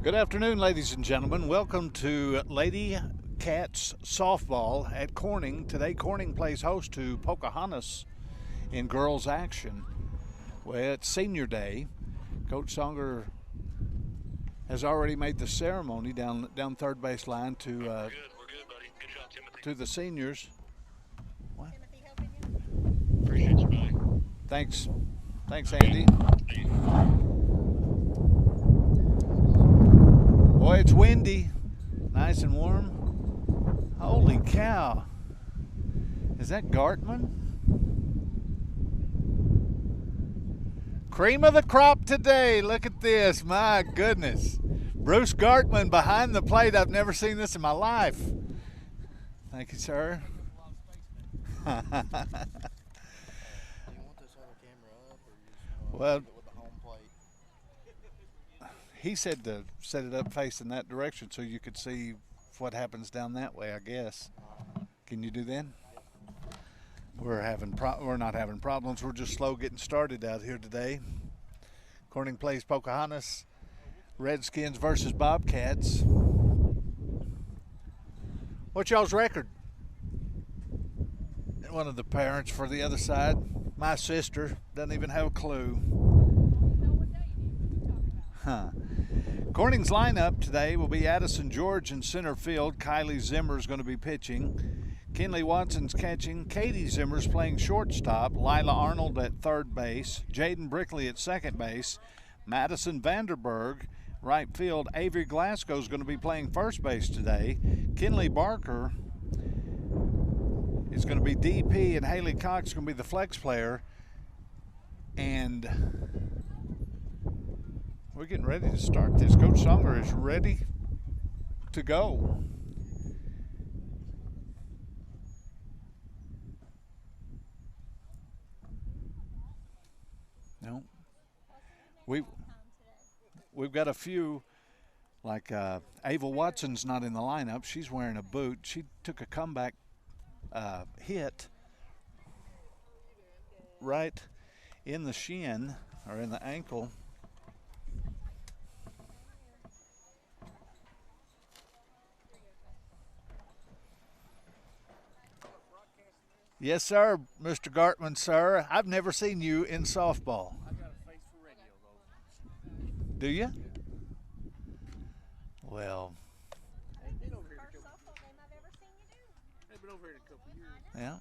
Good afternoon, ladies and gentlemen. Welcome to Lady Cats Softball at Corning. Today, Corning plays host to Pocahontas in girls action. Well, it's senior day. Coach Songer has already made the ceremony down third base line to We're good, buddy. Good job, Timothy. to the seniors. What? Timothy helping you? Appreciate you, buddy. Thanks, Andy. Boy, it's windy, nice and warm. Holy cow! Is that Gartman? Cream of the crop today. Look at this. My goodness. Bruce Gartman behind the plate. I've never seen this in my life. Thank you, sir. Do you want this other camera up, or you just Well, leave it with the home plate? he said to set it up facing that direction so you could see what happens down that way, I guess. Can you do that? We're not having problems. We're just slow getting started out here today. Corning plays Pocahontas, Redskins versus Bobcats. What's y'all's record? And one of the parents for the other side, my sister, doesn't even have a clue. Huh. Corning's lineup today will be Addison George in center field. Kylie Zimmer's going to be pitching. Kenley Watson's catching. Katie Zimmer's playing shortstop. Lila Arnold at third base. Jaden Brickley at second base. Madison Vanderberg right field. Avery Glasgow's going to be playing first base today. Kenley Barker is going to be DP, and Haley Cox is going to be the flex player. And we're getting ready to start this. Coach Songer is ready to go. No, we've got a few, like Ava Watson's not in the lineup. She's wearing a boot. She took a comeback hit right in the shin or in the ankle. Yes, sir, Mr. Gartman, sir. I've never seen you in softball. I got a face for radio, though. Do you? Well, They've been over here First softball game I've ever seen you do. They've been over here a couple years. yeah.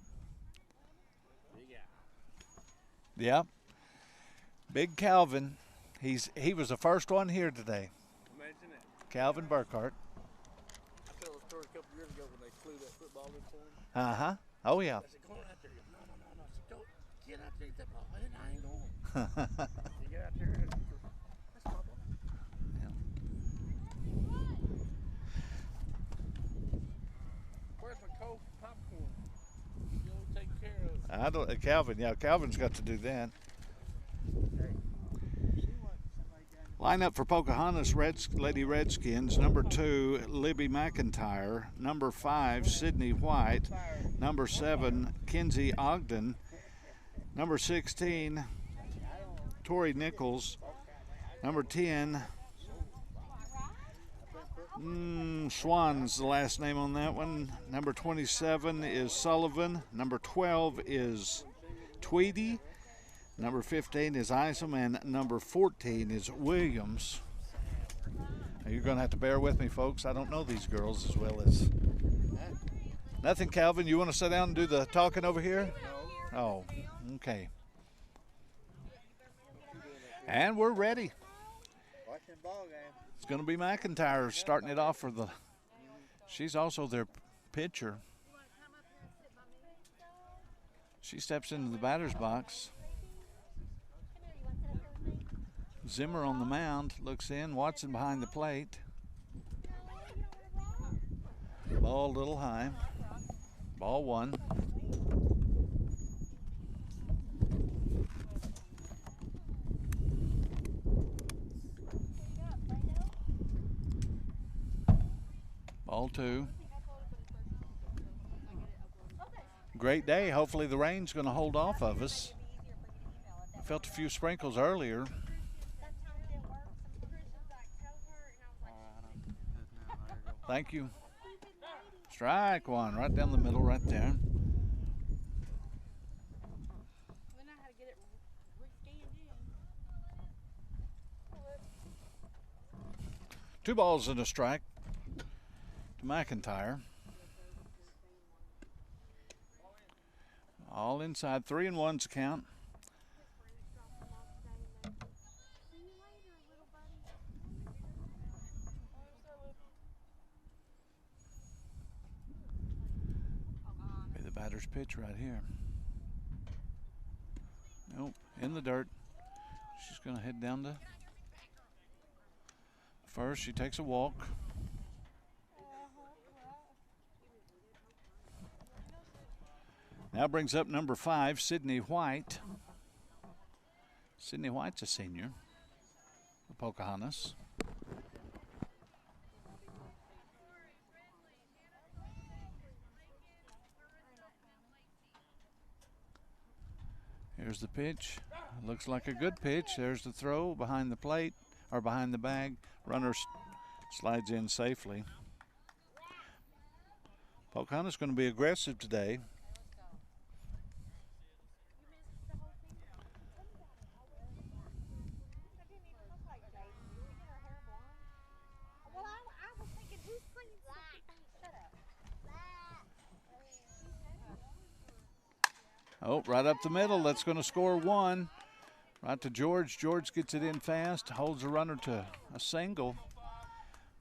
Big Yeah. Big Calvin. He was the first one here today. Imagine that. Calvin Burkhart. I told a story a couple years ago when they flew that football in for him. Uh-huh. Oh, yeah. I said, go on out there. He goes, no. I said, don't get out there. That ball. I ain't going. You get out there. That's my ball. Where's my cold popcorn? You don't take care of. Calvin's got to do that. Lineup for Pocahontas Lady Redskins: number 2, Libby McIntyre; number 5, Sydney White; number 7, Kinsey Ogden; number 16, Tori Nichols; number 10, Swan's the last name on that one; number 27 is Sullivan; number 12 is Tweedy; number 15 is Isom, and number 14 is Williams. Now, you're going to have to bear with me, folks. I don't know these girls as well as... Nothing, Calvin. You want to sit down and do the talking over here? Oh, okay. And we're ready. Watching ball game. It's going to be McIntyre starting it off for the... She's also their pitcher. She steps into the batter's box. Zimmer on the mound, looks in. Watson behind the plate. Ball a little high. Ball 1. Ball 2. Great day. Hopefully the rain's going to hold off of us. I felt a few sprinkles earlier. Thank you. Strike one, right down the middle, right there. We know how to get it re-scanned in. 2 balls and a strike to McIntyre. All inside, 3-1's the count. See you later, little buddy. Be the batter's pitch right here. Nope, in the dirt. She's going to head down to first. She takes a walk. Now brings up number 5, Sydney White. Sydney White's a senior for Pocahontas. Here's the pitch. Looks like a good pitch. There's the throw behind the plate, or behind the bag. Runner slides in safely. Pocahontas going to be aggressive today. Well, I was thinking, who's singing something? Shut up. Oh, right up the middle. That's going to score 1. Right to George. George gets it in fast, holds the runner to a single.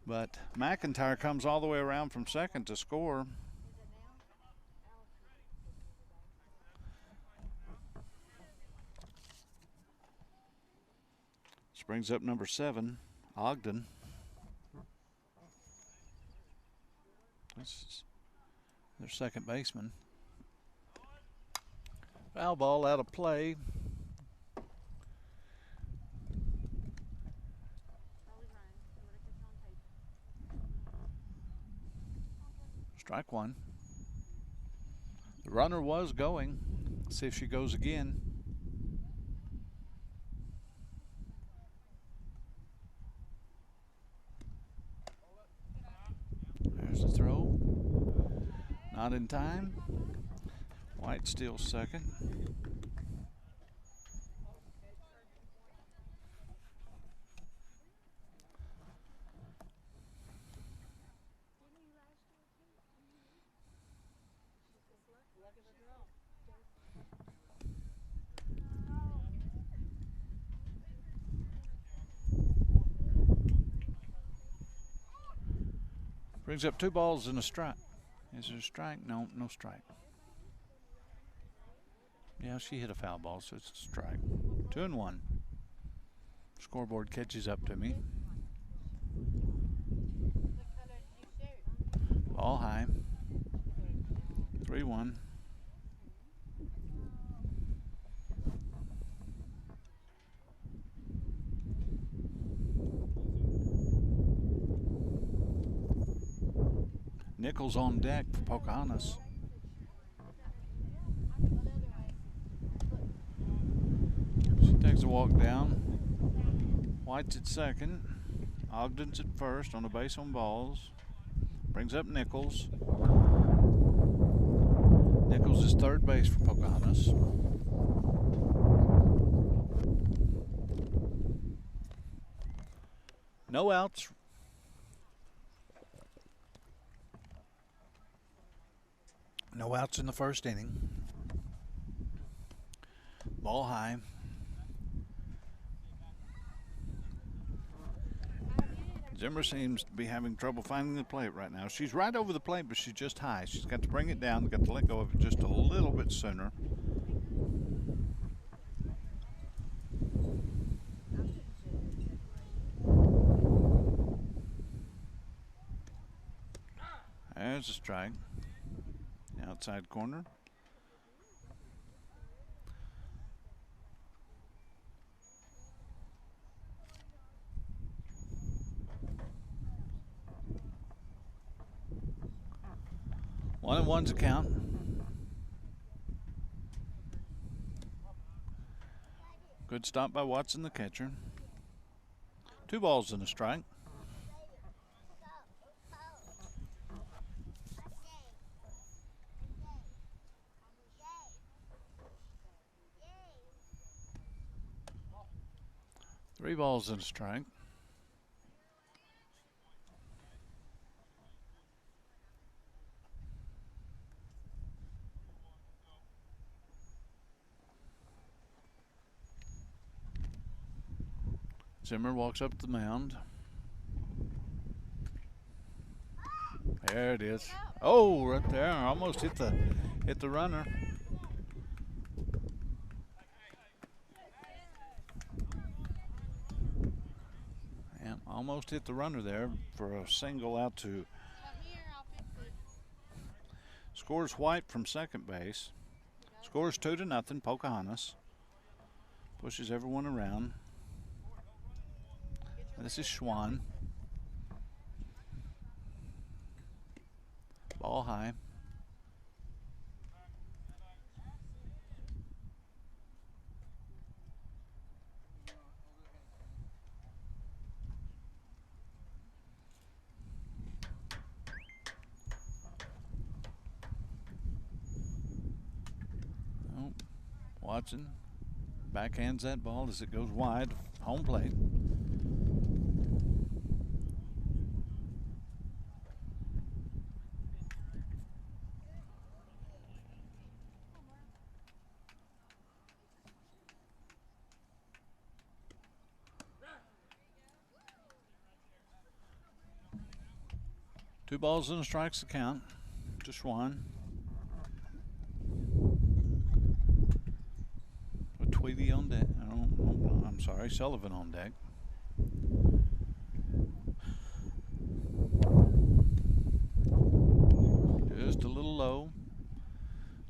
But McIntyre comes all the way around from second to score. This brings up number 7, Ogden. This is their second baseman. Foul ball out of play. Strike one. The runner was going. Let's see if she goes again. There's the throw. Not in time. White steals second. Brings up 2 balls and a strike. Is there a strike? No, no strike. Yeah, she hit a foul ball, so it's a strike. 2-1. Scoreboard catches up to me. Ball high. 3-1. Nichols on deck for Pocahontas. She takes a walk down. White's at second. Ogden's at first on a base on balls. Brings up Nichols. Nichols is third base for Pocahontas. No outs. No outs in the first inning. Ball high. Zimmer seems to be having trouble finding the plate right now. She's right over the plate, but she's just high. She's got to bring it down, got to let go of it just a little bit sooner. There's a strike. Outside corner. One and one's a count. Good stop by Watson, the catcher. 2 balls and a strike. balls and a strike. Zimmer walks up to the mound. There it is. Oh, right there. Almost hit the runner. Yeah, almost hit the runner there for a single out to. Scores White from second base. Scores 2-0. Pocahontas pushes everyone around. This is Schwann. Ball high. Oh, Watson backhands that ball as it goes wide. Home plate. Two balls and a strike's the count to Schwann. With Tweedy on deck. Oh, I'm sorry, Sullivan on deck. Just a little low.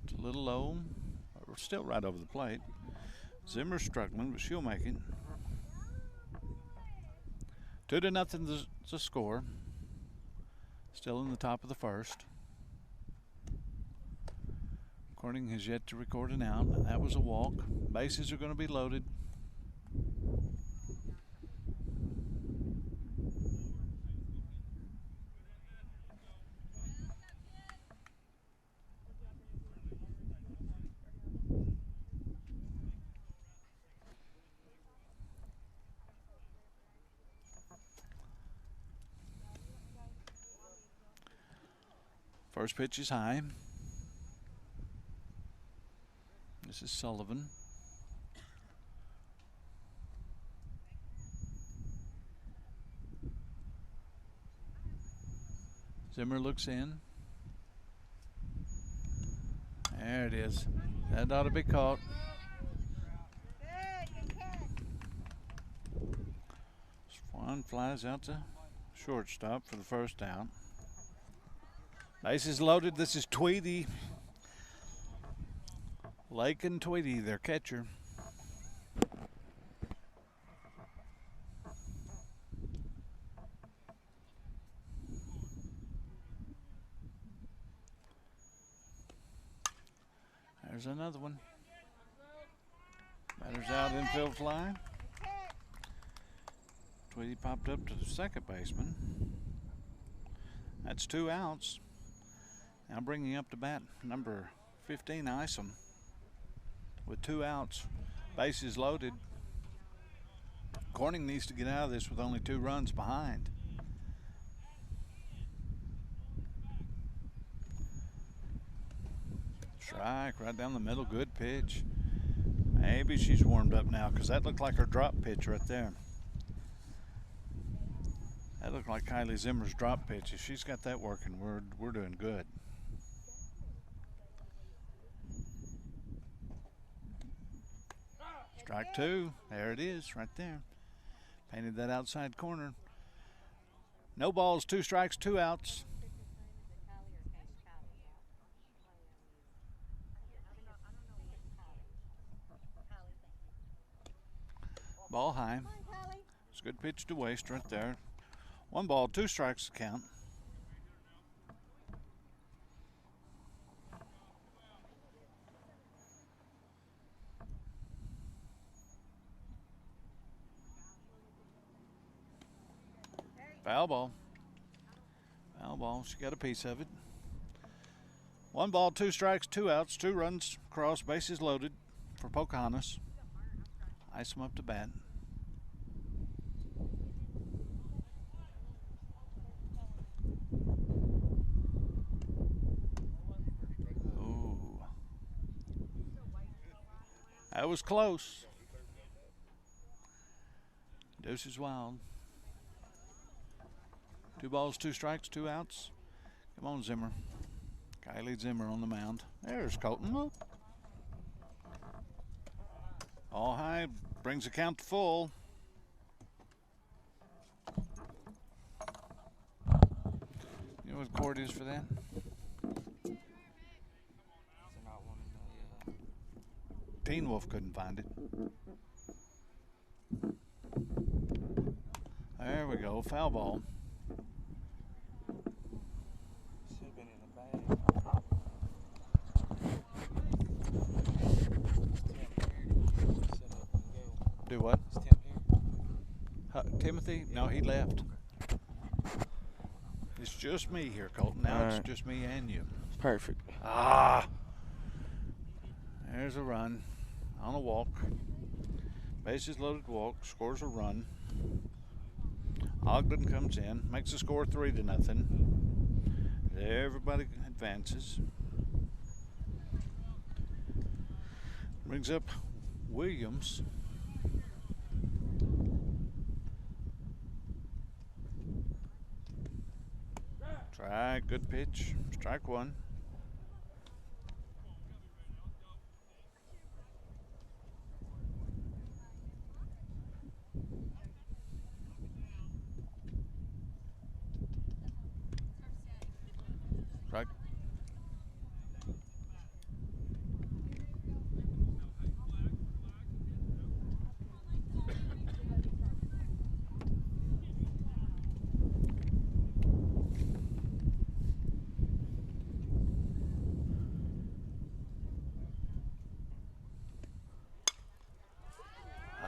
It's a little low. We're still right over the plate. Zimmer's struggling, but she'll make it. 2-0 the score. Still in the top of the first. Corning has yet to record an out. That was a walk. Bases are going to be loaded. First pitch is high. This is Sullivan. Zimmer looks in. There it is. That ought to be caught. Swan flies out to shortstop for the first out. Bases loaded. This is Tweedy. Lake and Tweedy, their catcher. There's another one. Batter's out, infield fly. Tweedy popped up to the second baseman. That's 2 outs. Now bringing up to bat number 15, Isom, with 2 outs, bases loaded. Corning needs to get out of this with only 2 runs behind. Strike right down the middle, good pitch. Maybe she's warmed up now because that looked like her drop pitch right there. That looked like Kylie Zimmer's drop pitch. If she's got that working, we're doing good. Strike 2. There it is, right there. Painted that outside corner. No balls, 2 strikes, 2 outs. Ball high. It's a good pitch to waste right there. 1 ball, 2 strikes to count. Foul ball. Foul ball. She got a piece of it. 1 ball, 2 strikes, 2 outs, 2 runs across, bases loaded for Pocahontas. Ice them up to bat. That was close. Deuce is wild. 2 balls, 2 strikes, 2 outs. Come on, Zimmer. Kylie Zimmer on the mound. There's Colton. Look. All high, brings the count to full. You know what the court is for that? Teen Wolf couldn't find it. There we go, foul ball. Should have been in the bag. Set up and go. Do what? Is Tim here? Timothy? No, he left. It's just me here, Colton. Now it's Alright. just me and you. Perfect. Ah! There's a run on a walk. Bases loaded walk, scores a run. Ogden comes in, makes the score 3-0. Everybody advances. Brings up Williams. Try, good pitch. Strike 1. Strike.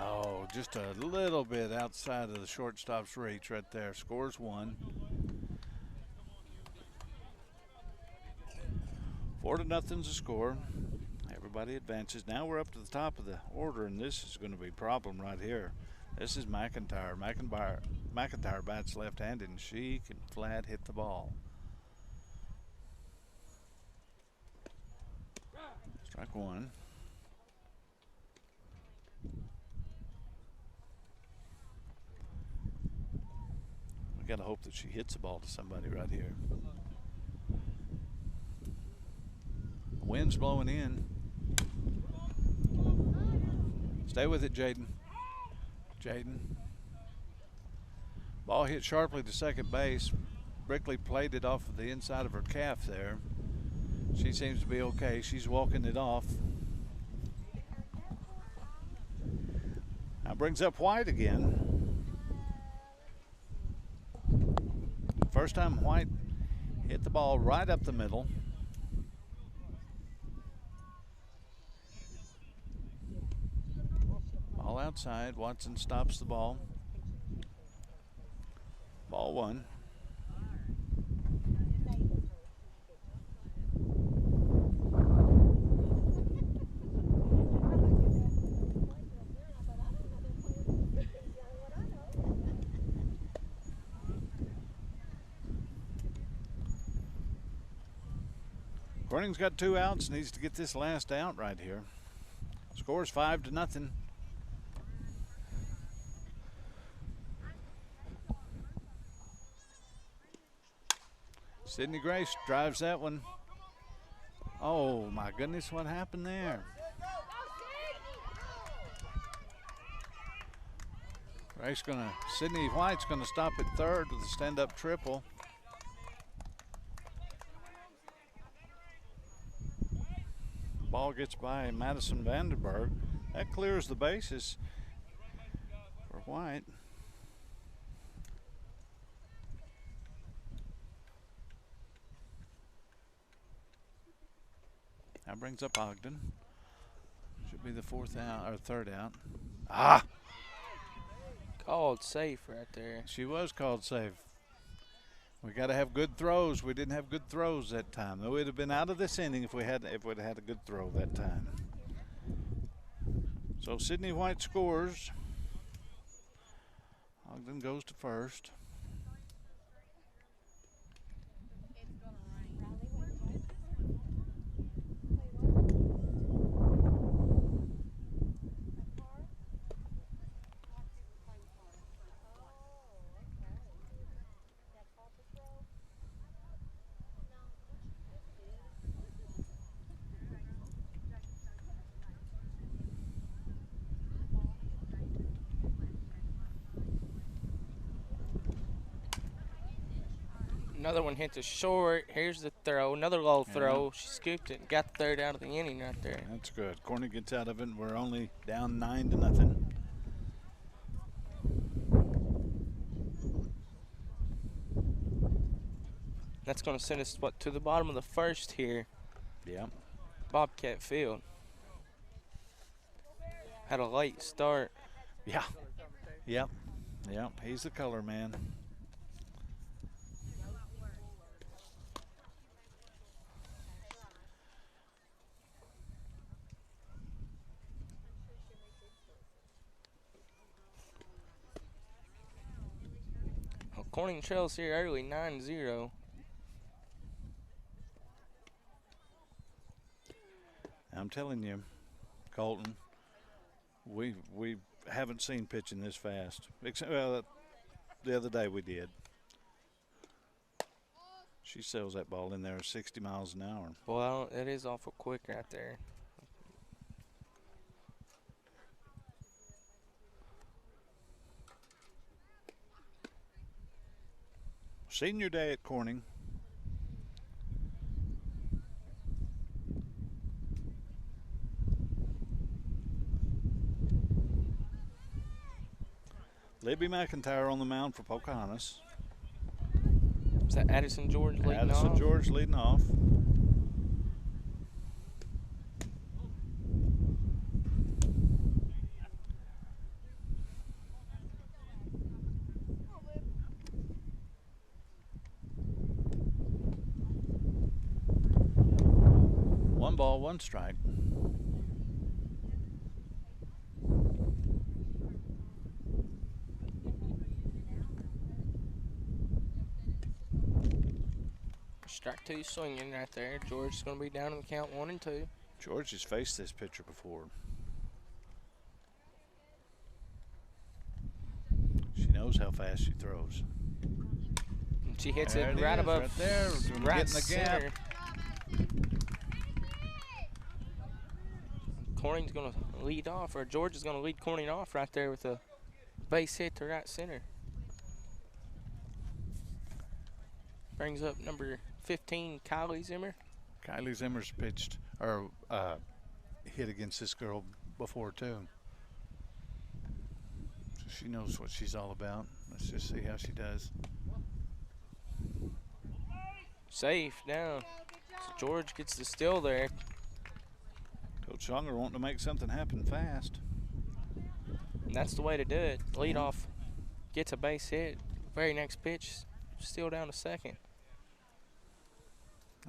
Oh, just a little bit outside of the shortstop's reach right there. Scores 1. 4-0's the score. Everybody advances. Now we're up to the top of the order, and this is going to be a problem right here. This is McIntyre. McIntyre bats left-handed, and she can flat hit the ball. Strike 1. We got to hope that she hits the ball to somebody right here. Wind's blowing in. Stay with it, Jaden. Jaden. Ball hit sharply to second base. Brickley played it off of the inside of her calf there. She seems to be okay. She's walking it off. Now brings up White again. First time White hit the ball right up the middle. Ball outside. Watson stops the ball. Ball 1. Corning's got 2 outs, needs to get this last out right here. Scores 5-0. Sydney Grace drives that one. Oh my goodness, what happened there? Sydney White's gonna stop at third with a stand-up triple. Ball gets by Madison Vandenberg. That clears the bases for White. That brings up Ogden. Should be the 4th out or 3rd out. Ah! Called safe right there. She was called safe. We got to have good throws. We didn't have good throws that time. We'd have been out of this inning if we'd had a good throw that time. So Sydney White scores. Ogden goes to first. Another one hit the short. Here's the throw. Another low throw. She scooped it and got the third out of the inning right there. That's good. Corning gets out of it, and we're only down 9-0. That's going to send us, to the bottom of the first here. Yeah. Bobcat Field. Had a late start. Yeah. Yep. Yep. He's the color man. Well, Corning trails here early, 9-0. I'm telling you, Colton, we haven't seen pitching this fast. Except, well, the other day we did. She sells that ball in there 60 miles an hour. Well, it is awful quick right there. Senior day at Corning. Libby McIntyre on the mound for Pocahontas. Is that Addison George leading off? Addison George leading off. One ball, one strike. Strike two swinging right there. George is going to be down in the count 1-2. George has faced this pitcher before. She knows how fast she throws. And she hits There it it right is, above, right there. We're right getting the gap. center. Corning's going to lead off, or George is going to lead Corning off right there with a base hit to right center. Brings up number 15, Kylie Zimmer. Kylie Zimmer's pitched or hit against this girl before too. So she knows what she's all about. Let's just see how she does. Safe now. So George gets the steal there. Coach Unger wanting to make something happen fast. And that's the way to do it. Lead off, gets a base hit. Very next pitch, still down to second.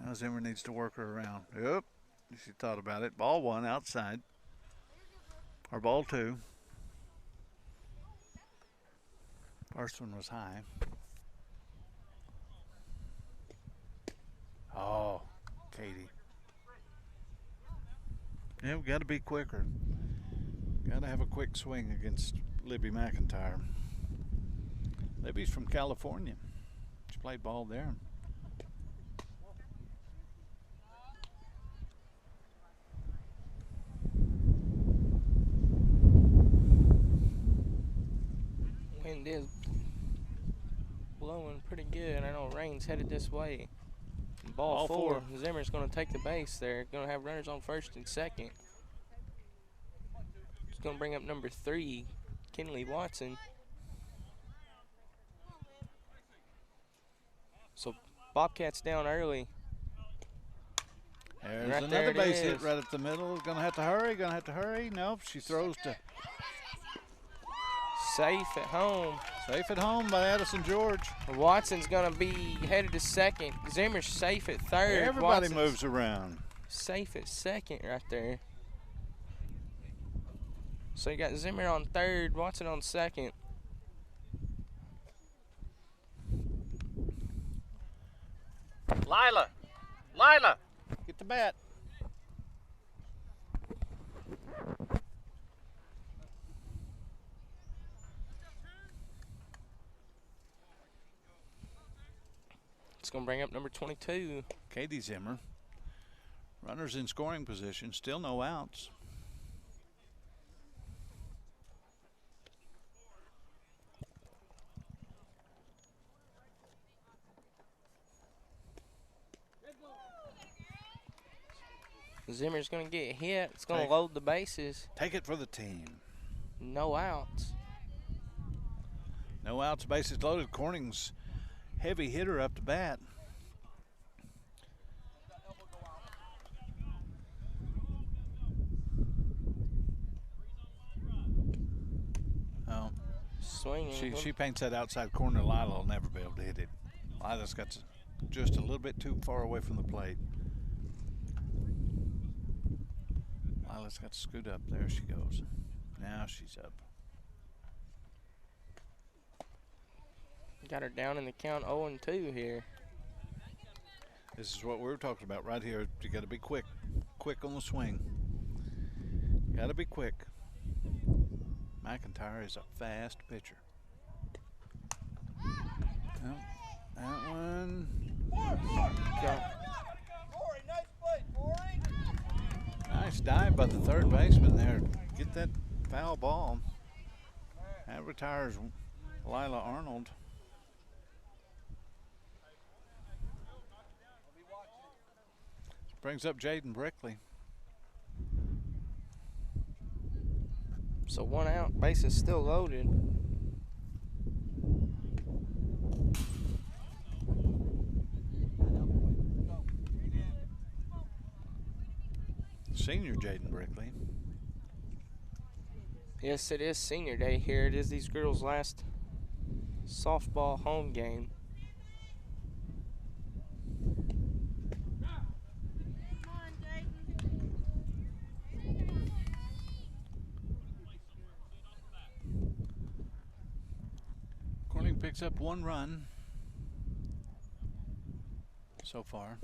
Now Zimmer needs to work her around. Yep, she thought about it. Ball one outside. Or ball two. First one was high. Oh, Katie. Yeah, we got to be quicker. Got to have a quick swing against Libby McIntyre. Libby's from California. She played ball there. Wind is blowing pretty good. I know rain's headed this way. Ball four. Zimmer's going to take the base there. Going to have runners on first and second. It's going to bring up number 3, Kenley Watson. So Bobcats down early. There's Right another there it base hit is. right up the middle. Gonna have to hurry. Gonna have to hurry. Nope. She throws to Safe at home. safe at home by Addison George. Watson's going to be headed to second. Zimmer's safe at third. Everybody Watson's moves around. safe at second right there. So you got Zimmer on third, Watson on second. Lila, get the bat. It's going to bring up number 22. Katie Zimmer. Runners in scoring position. Still no outs. Zimmer's going to get hit. It's going Take- to load the bases. Take it for the team. No outs. No outs, bases loaded. Corning's heavy hitter up to bat. Oh, Swinging. she paints that outside corner. Lila will never be able to hit it. Lila's got just a little bit too far away from the plate. Lila's got to scoot up. There she goes. Now she's up. Got her down in the count 0-2 here. This is what we were talking about right here. You got to be quick on the swing. Got to be quick. McIntyre is a fast pitcher. Well, that one. Nice dive by the third baseman there. Get that foul ball. That retires Lila Arnold. Brings up Jaden Brickley. So 1 out. Base is still loaded. Senior Jaden Brickley. Yes, it is senior day here. It is these girls' last softball home game. Come on, Jaden. Corning picks up 1 run so far.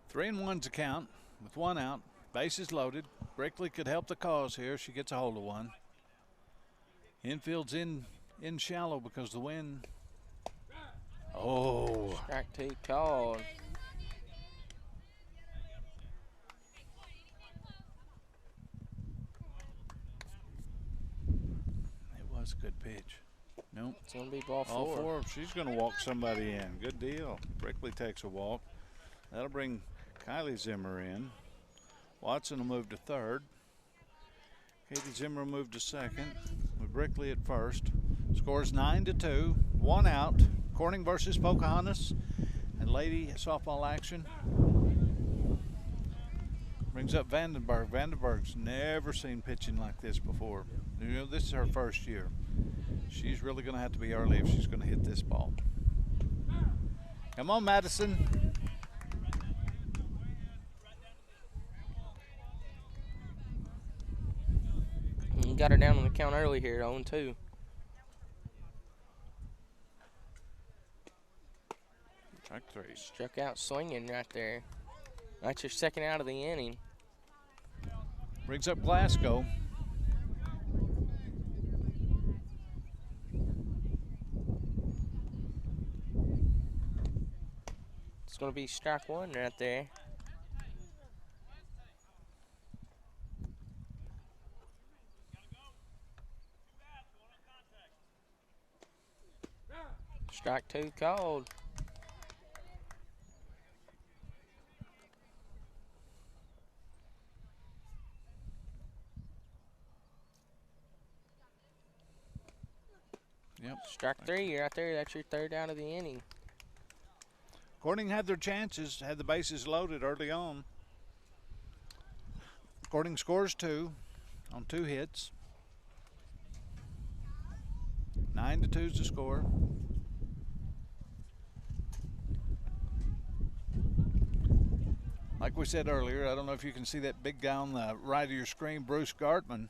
Three and one's a count with 1 out. Bases loaded. Brickley could help the cause here. She gets a hold of one. Infield's in shallow because the wind. Oh. Strike 2 called. It was a good pitch. Nope. It's going to be ball 4. All 4. She's going to walk somebody in. Good deal. Brickley takes a walk. That'll bring Kylie Zimmer in. Watson will move to third. Katie Zimmer moved to second with Brickley at first. Scores 9-2. 1 out. Corning versus Pocahontas and lady softball action. Brings up Vandenberg. Vandenberg's never seen pitching like this before. You know, this is her first year. She's really going to have to be early if she's going to hit this ball. Come on, Madison. You got her down on the count early here, 0-2. Strike 3. Struck out swinging right there. That's your second out of the inning. Brings up Glasgow. It's going to be strike 1 right there. Strike 2 called. Yep. Strike 3 right there. That's your third out of the inning. Corning had their chances, had the bases loaded early on. Corning scores 2 on 2 hits. 9-2 is the score. Like we said earlier, I don't know if you can see that big guy on the right of your screen, Bruce Gartman.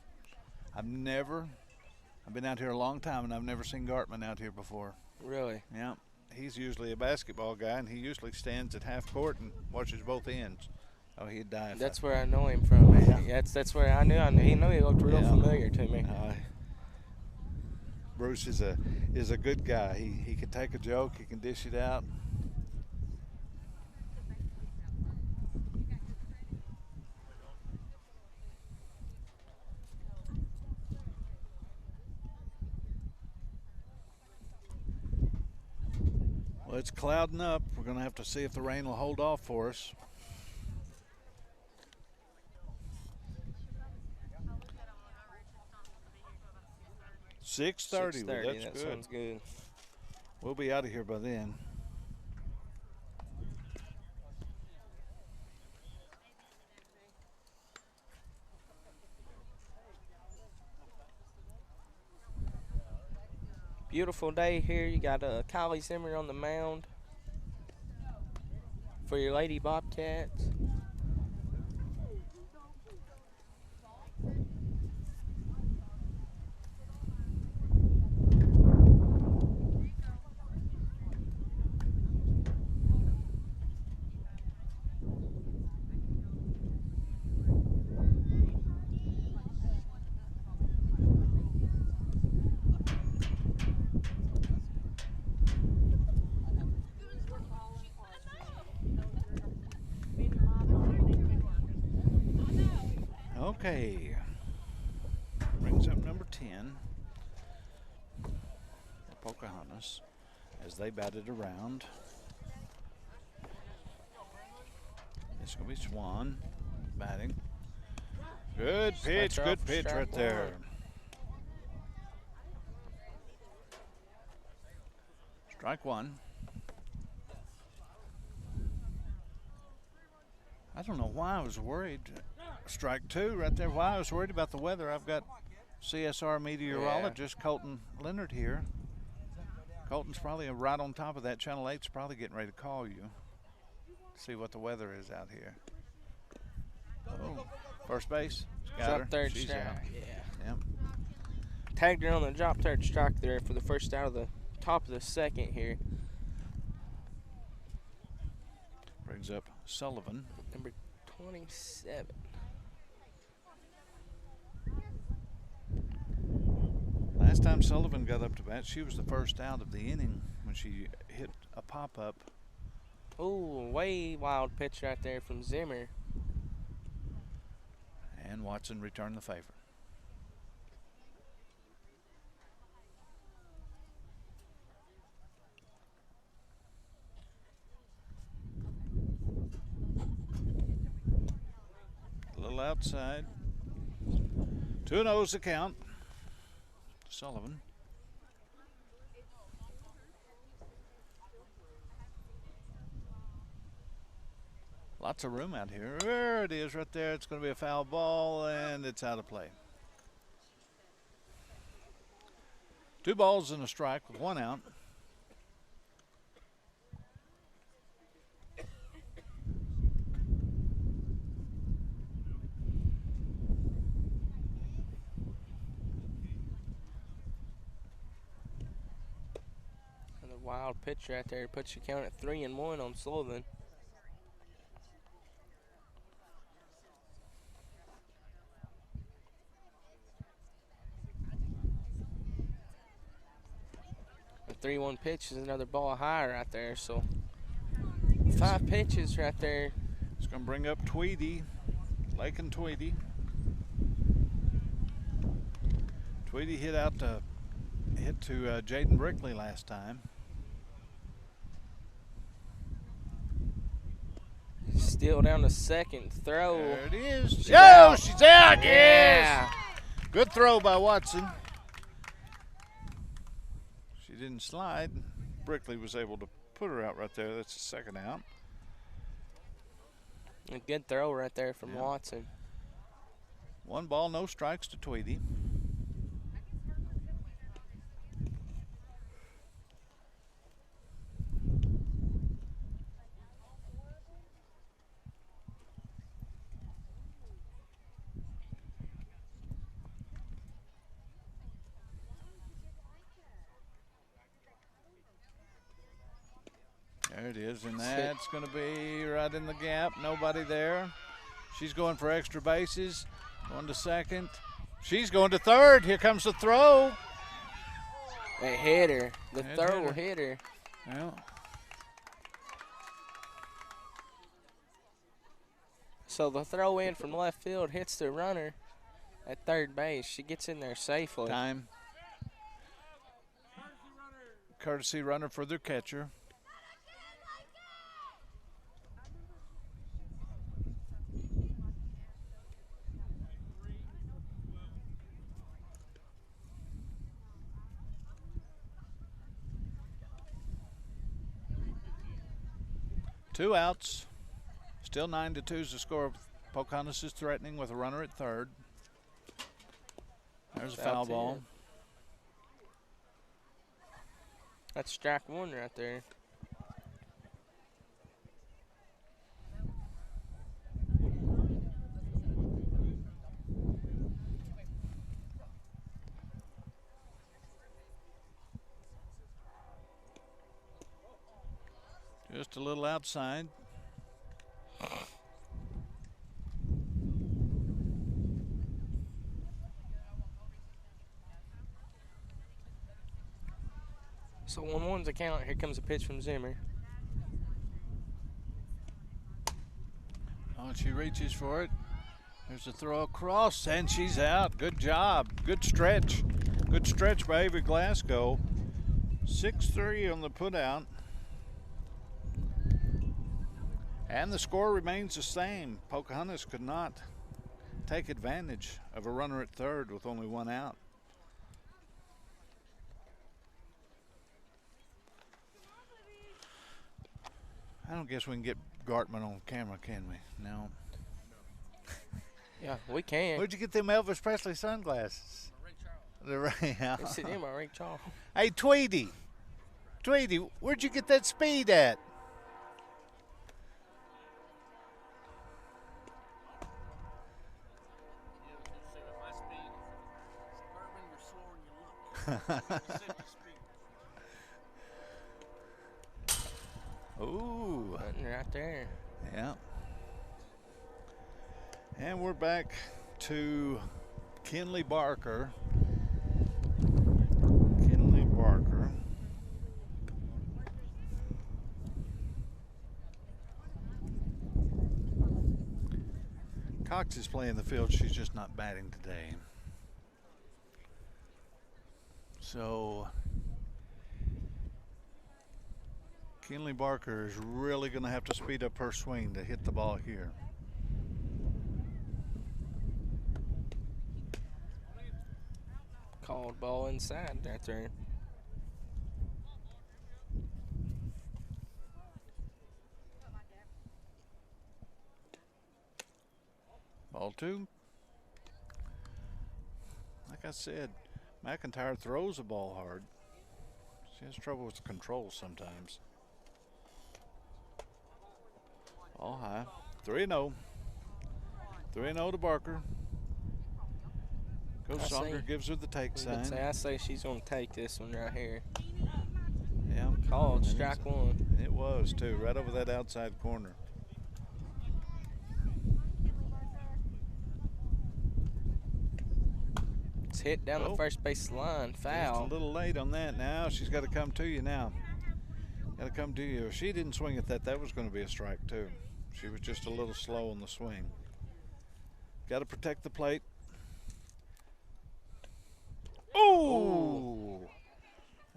I've been out here a long time, and I've never seen Gartman out here before. Really? Yeah, he's usually a basketball guy, and he usually stands at half court and watches both ends. Oh, he'd die. If That's where I know him from. Yeah. That's where I knew. He looked real Yeah. familiar to me. Bruce is a good guy. He can take a joke. He can dish it out. Well, it's clouding up. We're going to have to see if the rain will hold off for us. $6:30. Well, that's that good. sounds good. We'll be out of here by then. Beautiful day here. You got Kylie Zimmer on the mound for your Lady Bobcats. Okay. Brings up number 10. Pocahontas as they bat it around. It's going to be Swan batting. Good pitch, good pitch right there. Strike one. I don't know why I was worried. Strike two right there. Why I was worried about the weather. I've got CSR meteorologist Colton Leonard here. Colton's probably right on top of that. Channel 8's probably getting ready to call you. See what the weather is out here. Oh, first base. Got Drop her. third She's strike. out. Yeah. Yep. Tagged her on the drop third strike there for the first out of the top of the second here. Brings up Sullivan. Number 27. Last time Sullivan got up to bat, she was the first out of the inning when she hit a pop-up. Ooh, way wild pitch right there from Zimmer. And Watson returned the favor. A little outside. 2-0's the count. Sullivan. Lots of room out here. There it is right there. It's going to be a foul ball, and it's out of play. 2 balls and a strike with 1 out. Another wild pitch right there. Puts your count at 3-1 on Sullivan. A 3-1 pitch is another ball high right there. So 5 pitches right there. It's going to bring up Tweedy, Lake and Tweedy. Tweedy hit to Jaden Brickley last time. Still down to second. Throw. There it is. She's Oh, out. she's out. Yeah. Yes. Good throw by Watson. She didn't slide. Brickley was able to put her out right there. That's the second out. A good throw right there from Yeah. Watson. 1 ball, no strikes to Tweedy. There it is, and that's going to be right in the gap. Nobody there. She's going for extra bases. Going to second. She's going to third. Here comes the throw. A hitter. The Good throw hitter. hitter. Well, So the throw in from left field hits the runner at third base. She gets in there safely. time. Courtesy runner for their catcher. 2 outs. Still 9-2 is the score. Pocahontas is threatening with a runner at third. There's a foul ball. That's strike one right there. Just a little outside. So 1-1's the count. Here comes a pitch from Zimmer. Oh, she reaches for it. There's a throw across, and she's out. Good job. Good stretch. Good stretch by Ava Glasgow. 6-3 on the putout. And the score remains the same. Pocahontas could not take advantage of a runner at third with only 1 out. I don't guess we can get Gartman on camera, can we? No. Yeah, we can. Where'd you get them Elvis Presley sunglasses? The Ray Charles. They sit in my Ray Charles. Hey, Tweety. Tweety, where'd you get that speed at? Ooh. Button right there. Yeah. And we're back to Kinley Barker. Kinley Barker. Cox is playing the field. She's just not batting today. So Kinley Barker is really going to have to speed up her swing to hit the ball here. Called ball inside right there. Ball 2. Like I said, McIntyre throws the ball hard. She has trouble with control sometimes. All high. 3-0. 3-0 to Barker. Coach Songer gives her the take sign. I say she's going to take this one right here. Yeah. Called strike one. It was, too, right over that outside corner. It's hit down the first base line. Foul. Just a little late on that now. She's got to come to you now. Got to come to you. If she didn't swing at that, that was going to be a strike, too. She was just a little slow on the swing. Got to protect the plate. Oh!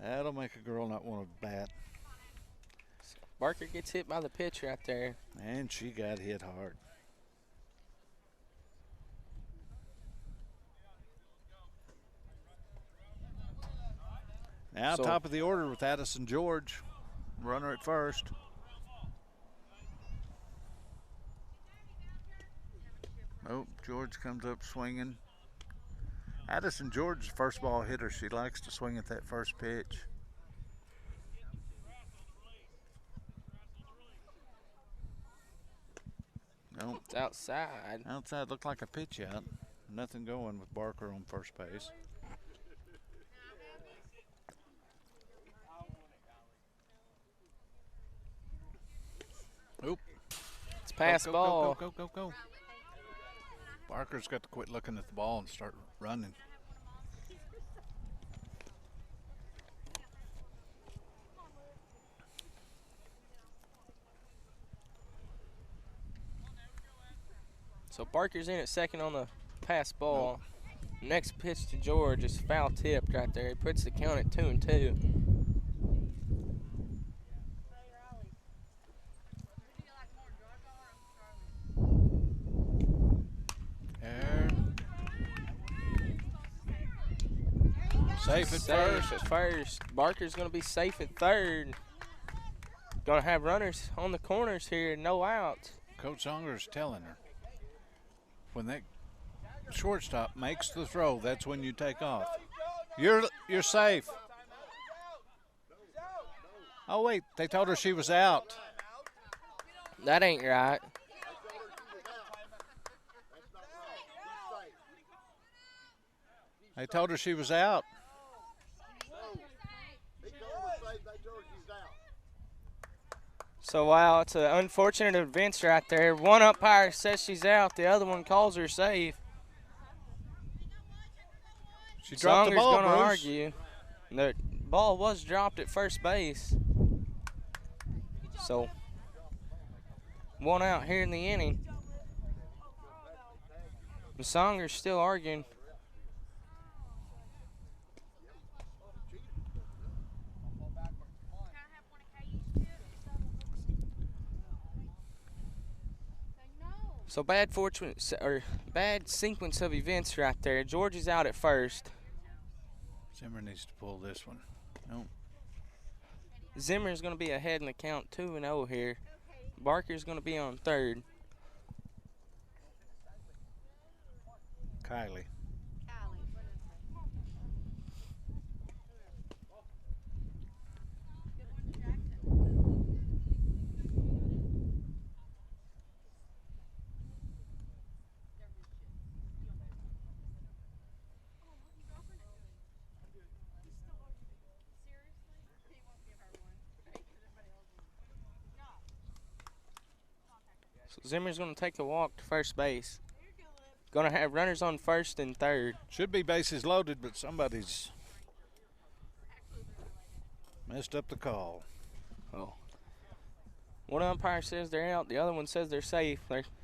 That'll make a girl not want to bat. Barker gets hit by the pitch right there. And she got hit hard. Now top of the order with Addison George. Runner at first. Oh, George comes up swinging. Addison George's first ball hitter. She likes to swing at that first pitch. No, it's outside. Outside looked like a pitch out. Nothing going with Barker on first base. Oop. It's pass ball. Go. Barker's got to quit looking at the ball and start running. So Barker's in at second on the pass ball. Nope. Next pitch to George is foul tipped right there. He puts the count at 2-2. Safe at first. Barker's going to be safe at third. Gonna have runners on the corners here, no outs. Coach Songer's telling her, when that shortstop makes the throw, that's when you take off. You're safe. Oh wait, they told her she was out. That ain't right. They told her she was out. So, wow, it's an unfortunate event right there. One umpire says she's out. The other one calls her safe. She dropped the ball, going to Bruce. argue. The ball was dropped at first base. So, one out here in the inning. The Songer's still arguing. So bad sequence of events right there. George is out at first. Zimmer needs to pull this one. Nope. Zimmer's going to be ahead in the count 2-0 here. Barker's going to be on third. Kylie. So Zimmer's going to take the walk to first base. Going to have runners on first and third. Should be bases loaded, but somebody's messed up the call. Oh. One umpire says they're out. The other one says they're safe.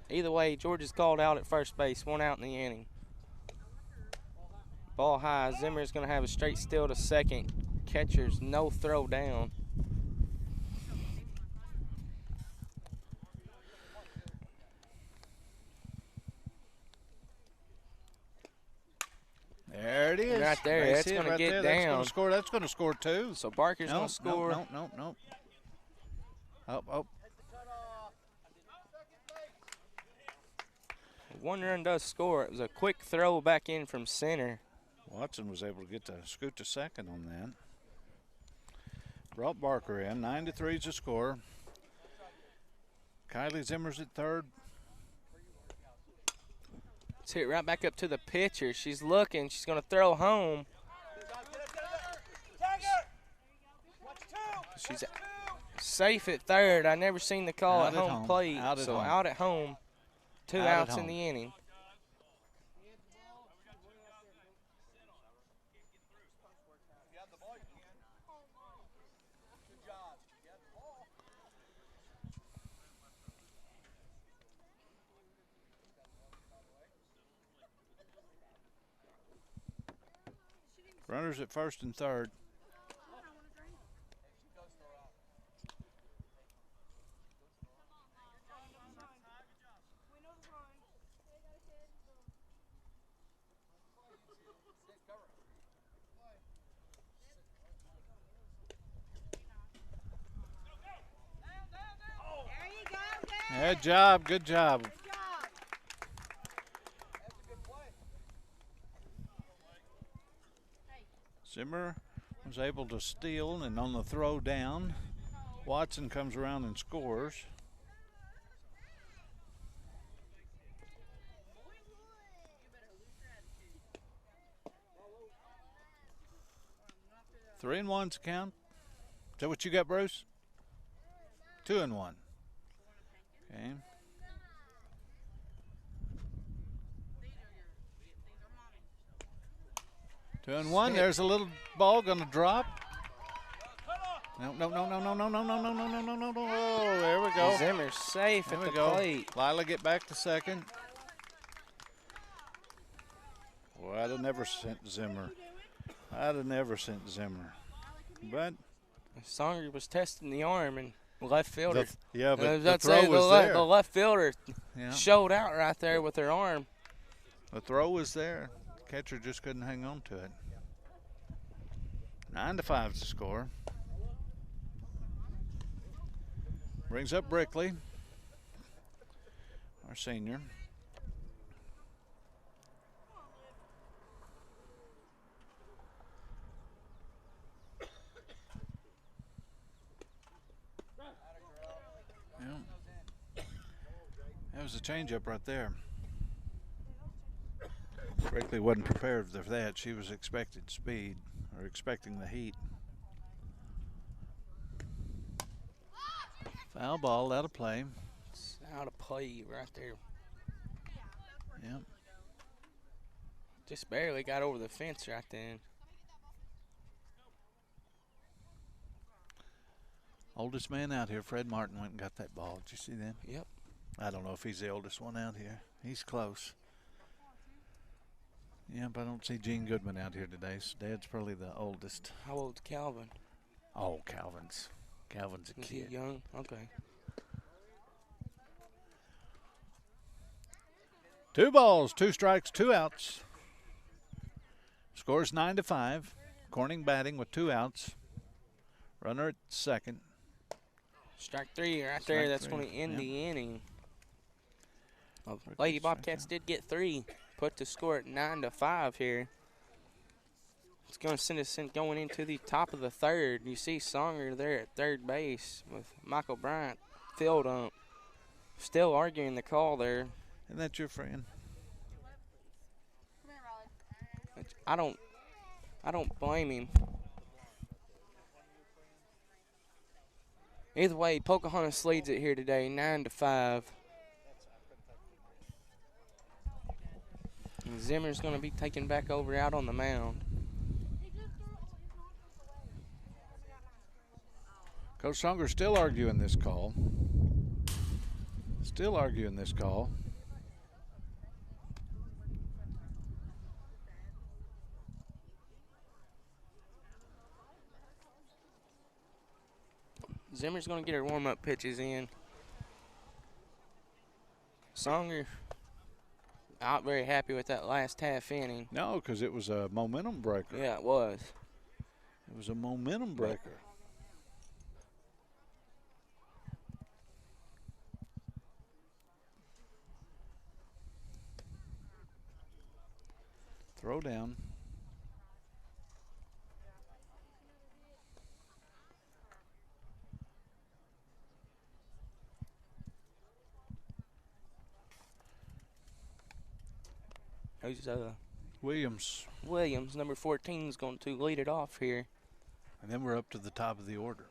Either way, George is called out at first base. One out in the inning. Ball high. Zimmer's going to have a straight steal to second. Catcher's no throw down. There it is. Right there. Base That's hit going to right get there. down. That's going to score two. So Barker's going to score. Nope. Oh. One run does score. It was a quick throw back in from center. Watson was able to get to scoot to second on that. Brought Barker in. 9-3 is the score. Kylie Zimmer's at third. Let's hit right back up to the pitcher. She's looking. She's going to throw home. She's safe at third. I never seen the call at home plate. Out at home. Two outs in the inning. Runners at first and third. Good job, good job. Zimmer was able to steal, and on the throw down, Watson comes around and scores. Three and one's count. Is that what you got, Bruce? 2-1. Okay. Two and one. There's a little ball going to drop. No. Oh, there we go. Zimmer's safe at the plate. Lila get back to second. Boy, I'd have never sent Zimmer. But Songer was testing the arm and left fielder. The throw was there. The left fielder showed out right there with her arm. The throw was there. Catcher just couldn't hang on to it. 9-5 is the score. Brings up Brickley, our senior. Yeah. That was a changeup right there. Brickley wasn't prepared for that. She was expecting speed, or expecting the heat. Foul ball, out of play. It's out of play right there. Yep. Just barely got over the fence right then. Oldest man out here, Fred Martin, went and got that ball. Did you see that? Yep. I don't know if he's the oldest one out here. He's close. Yep, I don't see Gene Goodman out here today. So Dad's probably the oldest. How old's Calvin? Oh, Calvin's a Is kid. he young? Okay. 2 balls, 2 strikes, 2 outs. Scores 9-5. Corning batting with 2 outs. Runner at second. Strike 3 right Strike there. That's 3, going to end yep. the inning. Brickley Lady strike Bobcats out. did get 3. Put the score at 9-5 here. It's going to send us going into the top of the third. You see Songer there at third base with Michael Bryant, field ump, still arguing the call there. Isn't that your friend? I don't blame him. Either way, Pocahontas leads it here today, 9-5. And Zimmer's going to be taken back over out on the mound. Coach Songer still arguing this call. Still arguing this call. Zimmer's going to get her warm-up pitches in. Songer not very happy with that last half inning. No, because it was a momentum breaker. Yeah, it was. It was a momentum breaker. Throw down. Who's Williams. Williams, number 14, is going to lead it off here. And then we're up to the top of the order.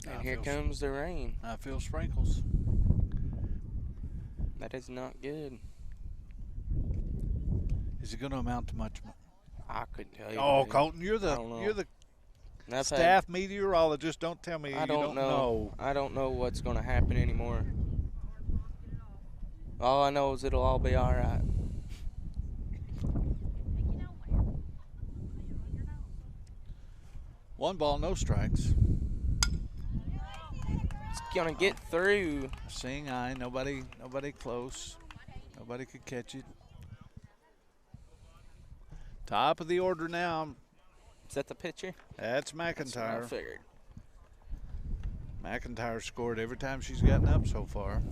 And here comes the rain. I feel sprinkles. That is not good. Is it going to amount to much more? I couldn't tell you. Oh, buddy. Colton, you're I don't know. the And I've had- staff meteorologist. Don't tell me I you don't know. I don't know what's going to happen anymore. All I know is it'll all be all right. One ball, no strikes. It's going to get through. Seeing eye, nobody close. Nobody could catch it. Top of the order now. Is that the pitcher? That's That's what I McIntyre. figured. McIntyre scored every time she's gotten up so far.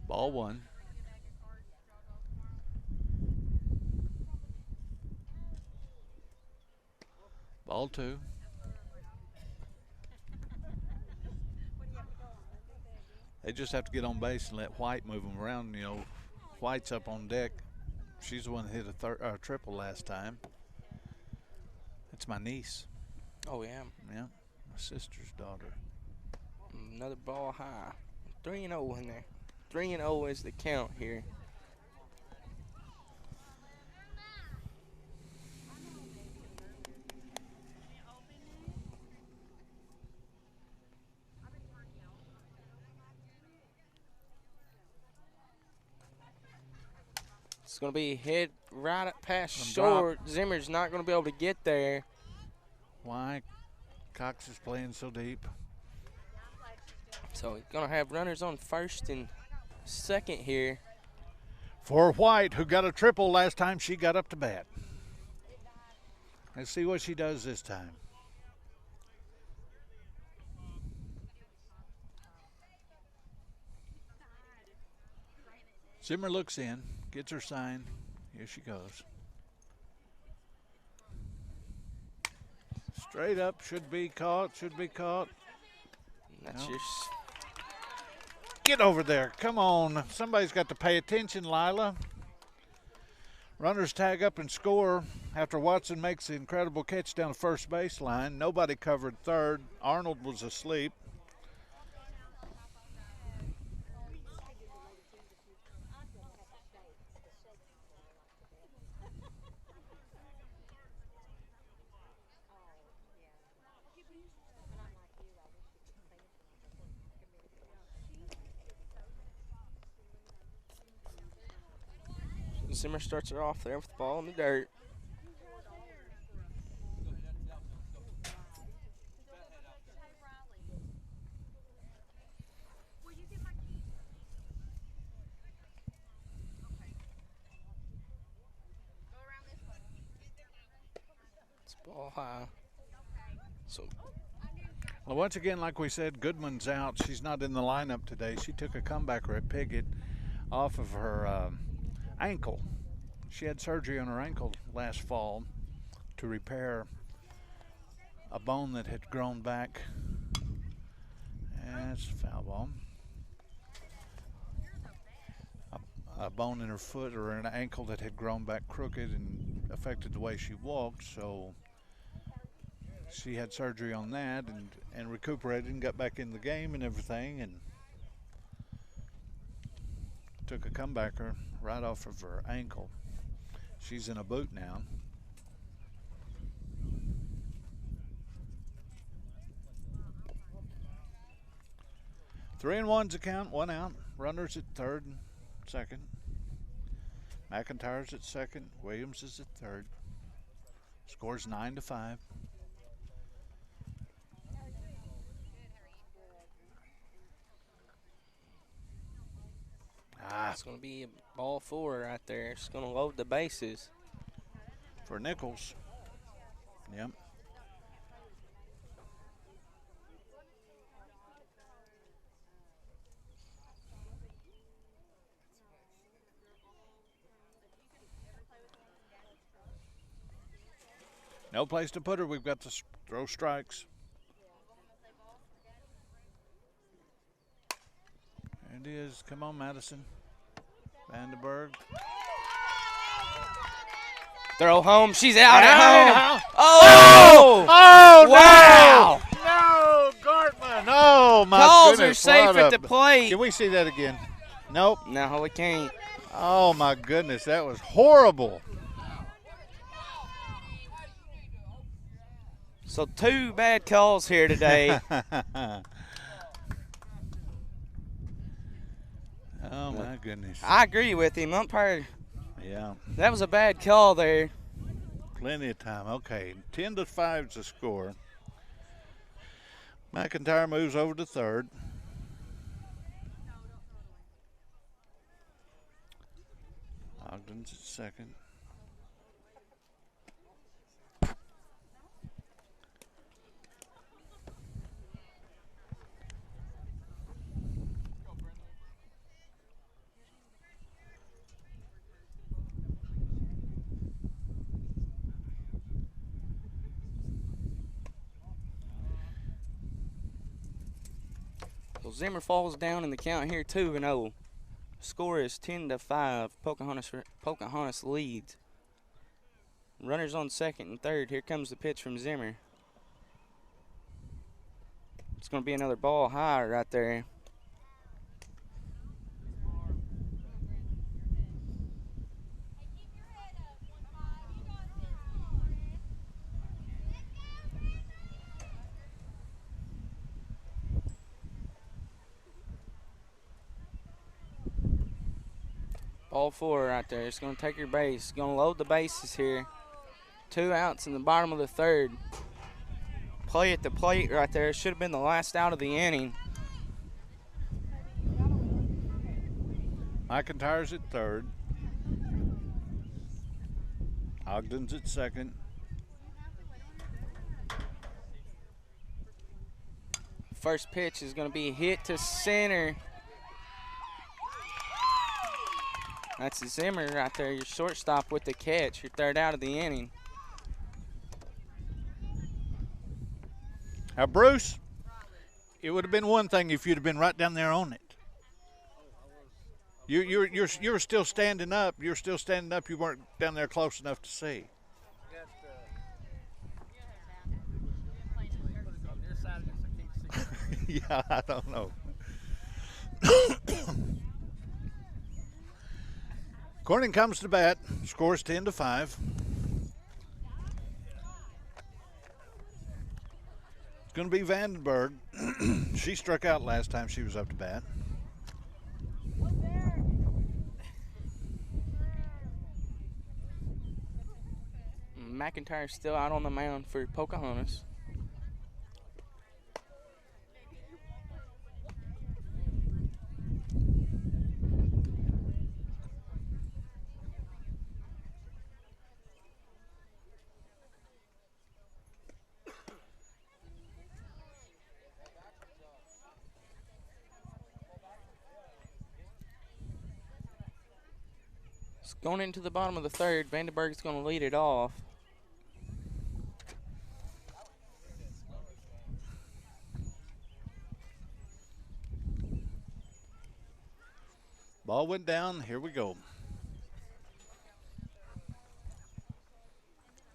Ball 1. Ball 2. They just have to get on base and let White move them around. You know, White's up on deck. She's the one that hit a triple last time. That's my niece. Oh, yeah. Yeah, my sister's daughter. Another ball high. 3-0 in there. 3-0 is the count here. It's going to be hit right up past short. Zimmer's not going to be able to get there. why Cox is playing so deep. So he's going to have runners on first and second here. For White, who got a triple last time she got up to bat. Let's see what she does this time. Zimmer looks in, gets her sign. Here she goes. Straight up, should be caught. That's No. your Get over there, come on. Somebody's got to pay attention, Lila. Runners tag up and score after Watson makes the incredible catch down the first baseline. Nobody covered third. Arnold was asleep. Zimmer starts her off there with the ball in the dirt. It's ball high. So Well, once again, like we said, Goodman's out. She's not in the lineup today. She took a comebacker at Piggott off of her ankle. She had surgery on her ankle last fall to repair a bone that had grown back. And it's a foul ball. A bone in her foot or an ankle that had grown back crooked and affected the way she walked. So she had surgery on that and recuperated and got back in the game and everything, and took a comebacker right off of her ankle. She's in a boot now. Three and one's a count, one out. Runners at third and second. McIntyre's at second. Williams is at third. Scores 9-5. it's going to be a ball four right there. It's going to load the bases. For Nichols. Yep. No place to put her. We've got to throw strikes. There it is. Come on, Madison. Vandenberg. Throw home. She's out at home. Oh! Oh, Wow. No, Gartman. Oh, my Calls goodness. are safe what at the a- plate. Can we see that again? Nope. No, we can't. Oh, my goodness. That was horrible. So 2 bad calls here today. Oh, my goodness. I agree with him. Umpire, Yeah, that was a bad call there. plenty of time. Okay, 10-5 is the score. McIntyre moves over to third. Ogden's at second. So Zimmer falls down in the count here 2-0. Score is 10-5. Pocahontas leads. Runners on second and third. Here comes the pitch from Zimmer. It's going to be another ball high right there. Ball four right there. It's going to take your base. Going to load the bases here. 2 outs in the bottom of the third. play at the plate right there. It should have been the last out of the inning. McIntyre's at third. Ogden's at second. First pitch is going to be hit to center. That's Zimmer right there, your shortstop with the catch, your third out of the inning. Now, Bruce, it would have been one thing if you'd have been right down there on it. You're still standing up. You're still standing up. You weren't down there close enough to see. Yeah, I don't know. Corning comes to bat, scores 10-5. It's going to be Vandenberg. She struck out last time she was up to bat. McIntyre's still out on the mound for Pocahontas. It's going into the bottom of the third. Vandenberg's going to lead it off. Ball went down. Here we go.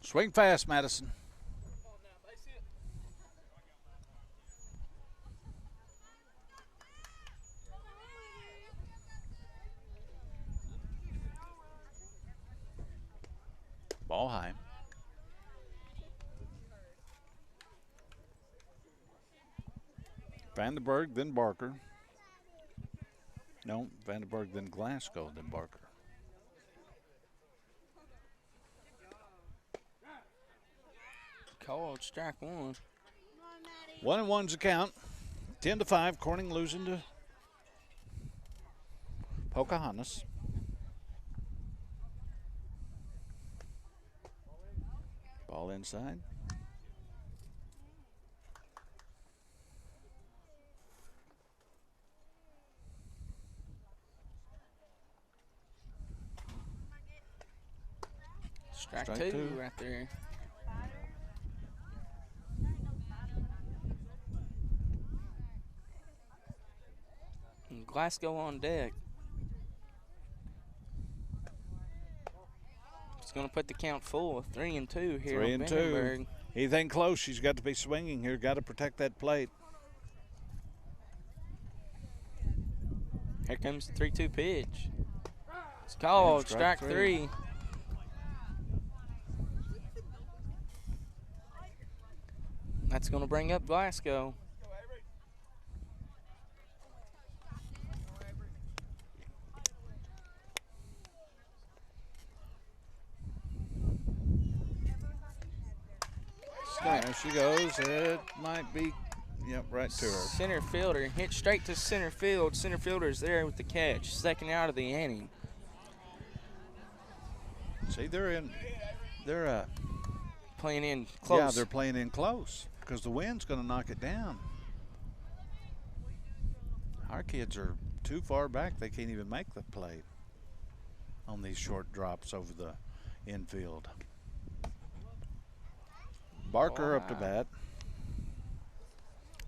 Swing fast, Madison. Ball high. Vandenberg, then Barker. No, Vandenberg, then Glasgow, then Barker. Called strike one. 1-1's the count. 10-5. Corning losing to Pocahontas. Ball inside. Strike Strike two two. right there. And Glasgow on deck. It's going to put the count full. 3-2 here on 3-2. Vandenberg. Anything close, she's got to be swinging here. Got to protect that plate. Here comes the 3-2 pitch. It's called. And strike strike three. That's going to bring up Glasgow. There she goes. It might be, yep, right to her. Center fielder hit straight to center field. Center fielder's there with the catch. Second out of the inning. See, they're Playing in close. Yeah, they're playing in close because the wind's going to knock it down. Our kids are too far back. They can't even make the plate on these short drops over the infield. Barker up to bat.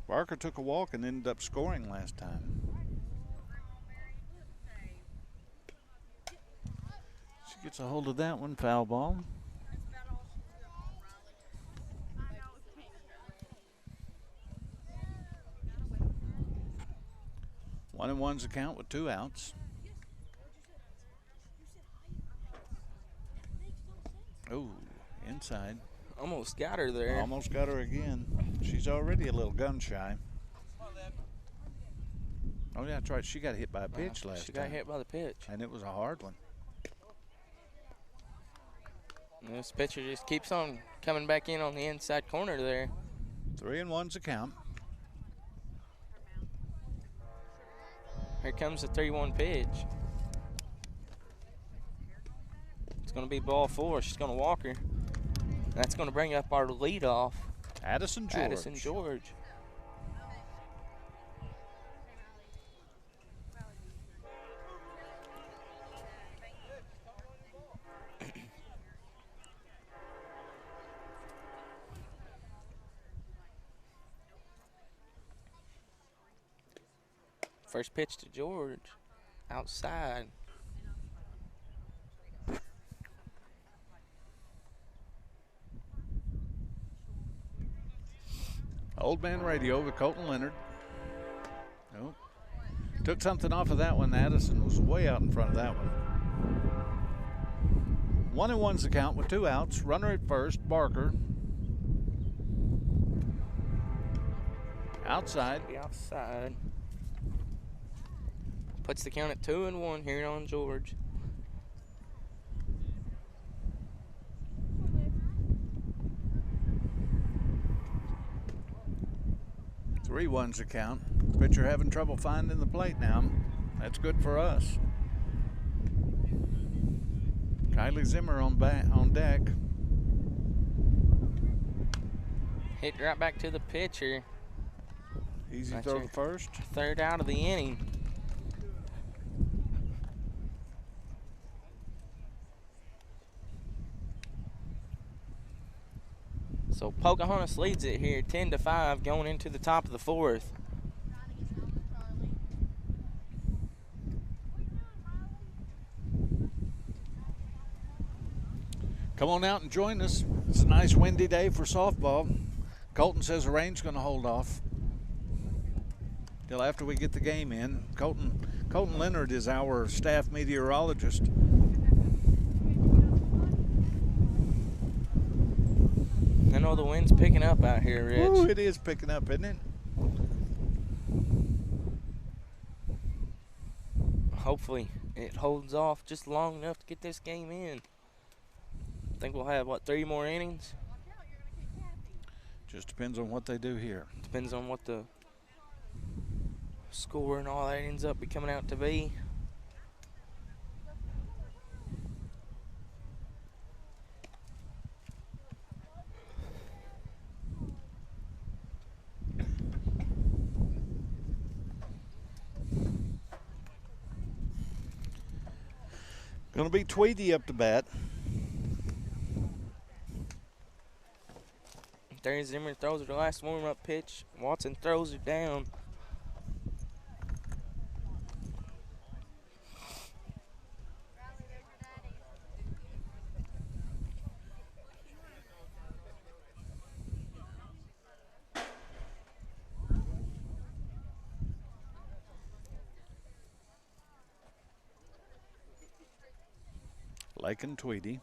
Barker took a walk and ended up scoring last time. She gets a hold of that one, foul ball. 1-1's the count with 2 outs. Oh, inside. Almost got her there. Almost got her again. She's already a little gun shy. Oh, yeah, that's right. She got hit by a pitch last time. She got hit by the pitch. And it was a hard one. And this pitcher just keeps on coming back in on the inside corner there. 3-1's the count. Here comes the 3-1 pitch. It's going to be ball 4. She's going to walk her. That's going to bring up our leadoff, Addison George. Addison George. First pitch to George, outside. Old Man Radio with Colton Leonard. Nope. Took something off of that one. Addison was way out in front of that one. 1-1's the count with 2 outs. Runner at first, Barker. Outside. Be outside. Puts the count at 2-1 here on George. Three ones the count. Pitcher having trouble finding the plate now. That's good for us. Kylie Zimmer on deck. Hit right back to the pitcher. Easy That's throw your to first. Third out of the inning. So Pocahontas leads it here 10-5 going into the top of the 4th. Come on out and join us. It's a nice windy day for softball. Colton says the rain's going to hold off till after we get the game in. Colton Leonard is our staff meteorologist. I know the wind's picking up out here, Rich. Ooh, it is picking up, isn't it? Hopefully it holds off just long enough to get this game in. I think we'll have, what, 3 more innings? Just depends on what they do here. Depends on what the score and all that ends up coming out to be. Going to be Tweedy up to bat. There's Zimmer throws her the last warm-up pitch. Watson throws her down. Lake and Tweedy.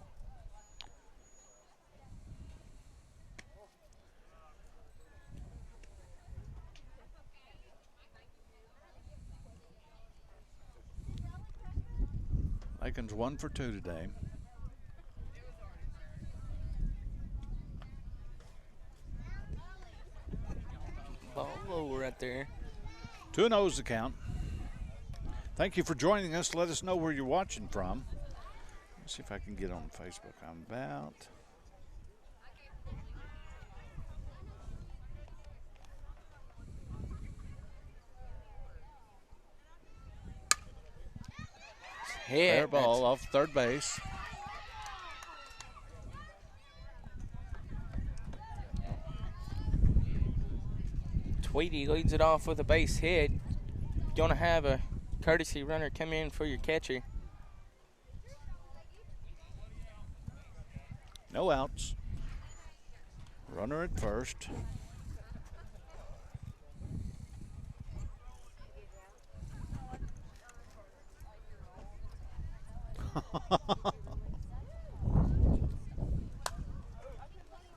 Lakin's 1 for 2 today. Ball low right there. 2-0's the count. Thank you for joining us. Let us know where you're watching from. Let's see if I can get on Facebook. I'm about. Hit. Fair ball off third base. Tweedy leads it off with a base hit. Gonna have a courtesy runner come in for your catcher. No outs. Runner at first.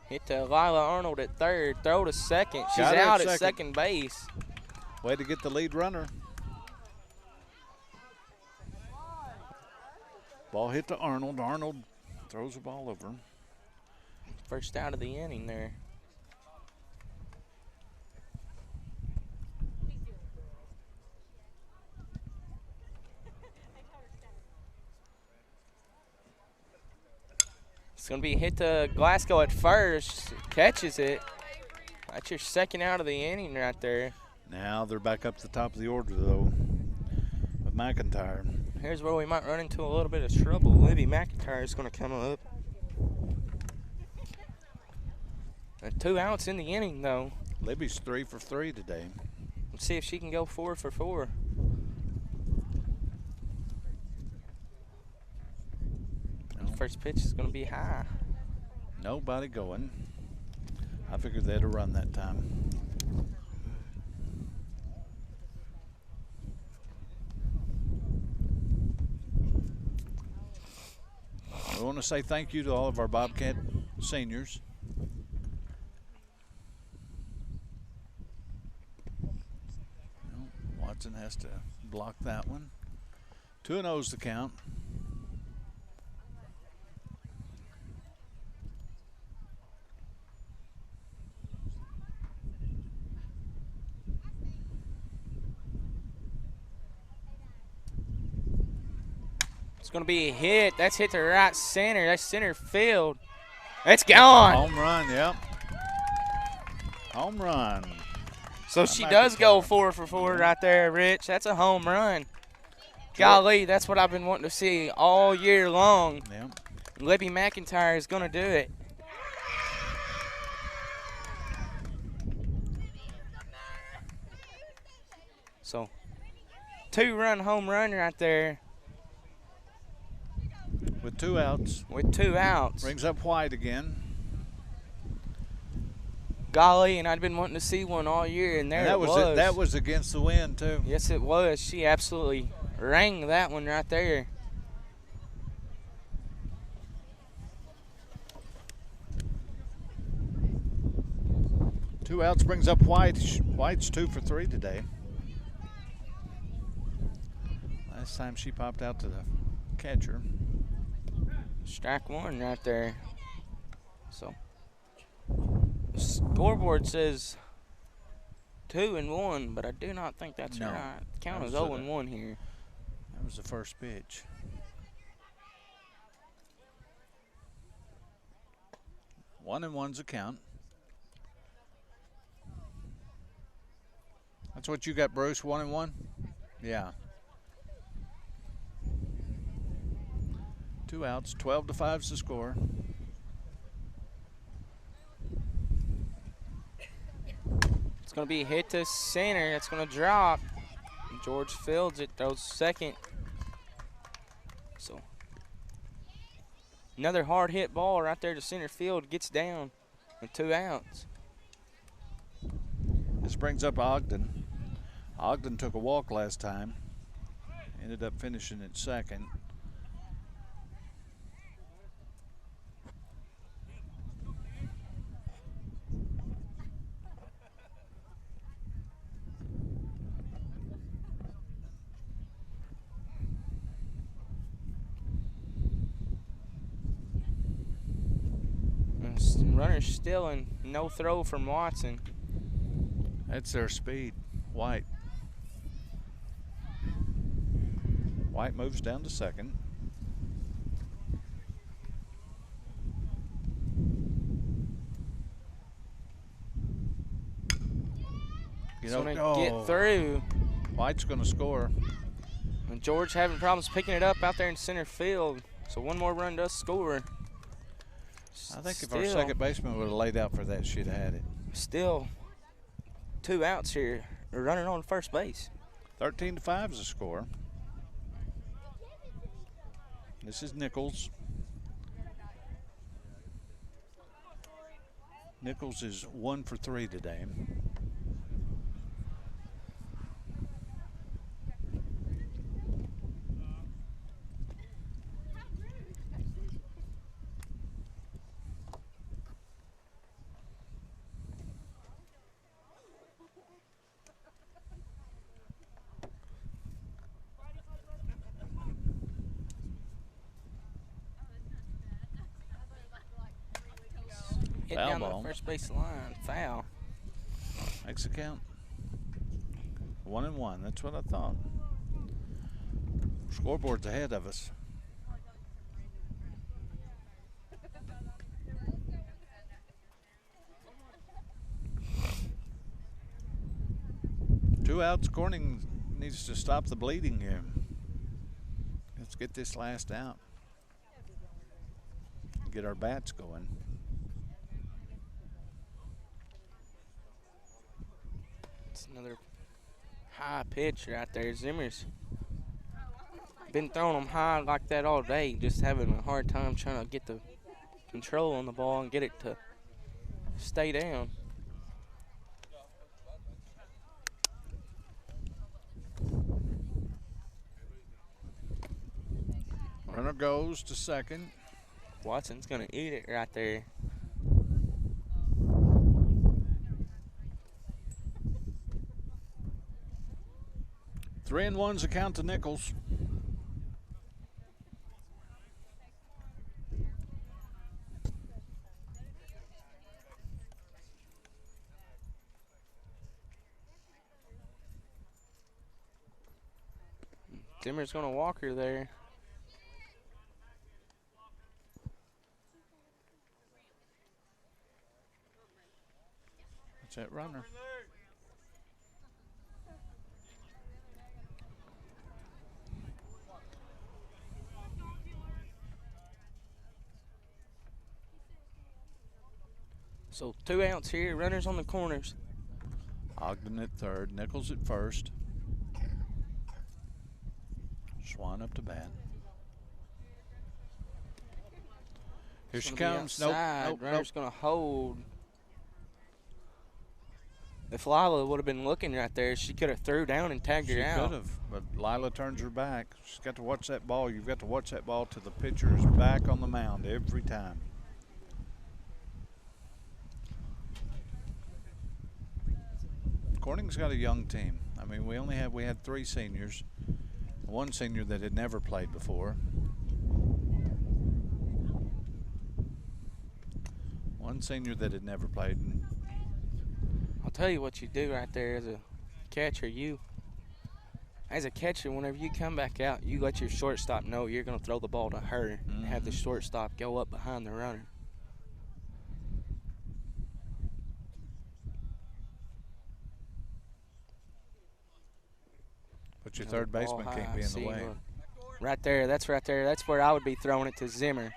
Hit to Lila Arnold at third. Throw to second. She's Got her out at at second. second base. Way to get the lead runner. Ball hit to Arnold. Arnold throws the ball over. First out of the inning there. going to be hit to Glasgow at first. Catches it. That's your second out of the inning right there. Now they're back up to the top of the order, though, with McIntyre. Here's where we might run into a little bit of trouble. Libby McIntyre is going to come up. And 2 outs in the inning, though. Libby's 3 for 3 today. Let's see if she can go 4 for 4. First pitch is going to be high. Nobody going. I figured they'd have run that time. I want to say thank you to all of our Bobcat seniors. Watson has to block that one. 2-0's the count. It's going to be a hit. That's hit to right center. That's center field. It's gone. Home run, yep. Home run. So she does go 4 for 4 right there, Rich. That's a home run. Golly, that's what I've been wanting to see all year long. Yep. Libby McIntyre is going to do it. So, 2-run home run right there. With 2 outs. With 2 outs. Brings up White again. Golly, and I'd been wanting to see one all year, and there And it was. that was against the wind, too. Yes, it was. She absolutely rang that one right there. Two outs brings up White. White's 2 for 3 today. Last time she popped out to the catcher. Strike 1 right there. So, the scoreboard says 2-1, but I do not think that's No. right. The count That is was 0-1 here. That was the first pitch. One and one's a count. That's what you got, Bruce, 1-1? Yeah. 2 outs, 12-5's the score. It's going to be hit to center. It's going to drop. George fields it, throws second. So, another hard hit ball right there to center field. Gets down with 2 outs. This brings up Ogden. Ogden took a walk last time. Ended up finishing at second. Runner's still in, no throw from Watson. That's their speed. White. White moves down to second. He's going to get through. White's going to score. And George having problems picking it up out there in center field. So one more run does score. I think if our second baseman would have laid out for that, she'd have had it. Still 2 outs here. We're running on first base. 13-5 is the score. This is Nichols. Nichols is 1 for 3 today. Hit Foul down ball. the first base line. Foul. Makes a count. 1-1. That's what I thought. Scoreboard's ahead of us. 2 outs. Corning needs to stop the bleeding here. Let's get this last out. Get our bats going. It's another high pitch right there. Zimmer's been throwing them high like that all day, just having a hard time trying to get the control on the ball and get it to stay down. Runner goes to second. Watson's going to eat it right there. Three and one's a count to Nichols. Zimmer's going to walk her there. That's that runner. So 2 outs here, runners on the corners. Ogden at third, Nichols at first. Swan up to bat. Here she comes. Nope, nope, Runner's nope. going to hold. If Lila would have been looking right there, she could have threw down and tagged She her out. could have, but Lila turns her back. She's got to watch that ball. You've got to watch that ball till the pitcher's back on the mound every time. Corning's got a young team. I mean, we had 3 seniors, one senior that had never played before. One senior that had never played. And I'll tell you what you do right there as a catcher. As a catcher, whenever you come back out, you let your shortstop know you're going to throw the ball to her and have the shortstop go up behind the runner. But your third baseman can't be in the way. Right there, that's right there. That's where I would be throwing it to Zimmer.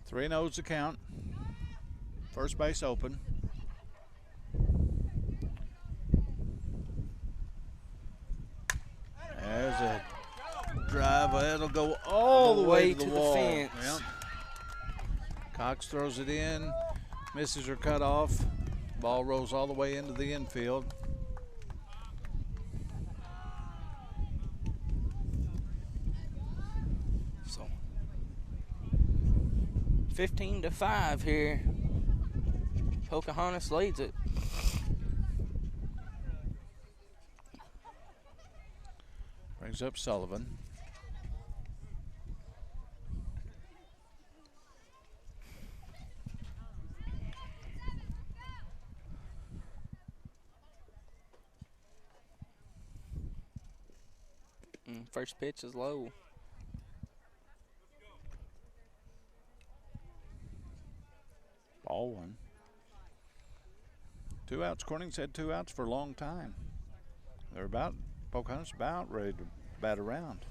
Three and O's the count. First base open. There's a drive. It'll go all the way to the wall. fence. Yep. Cox throws it in, misses her cutoff. Ball rolls all the way into the infield. So 15-5 here. Pocahontas leads it. Brings up Sullivan. First pitch is low. Ball one. 2 outs. Corning's had 2 outs for a long time. Pocahontas about ready to bat around.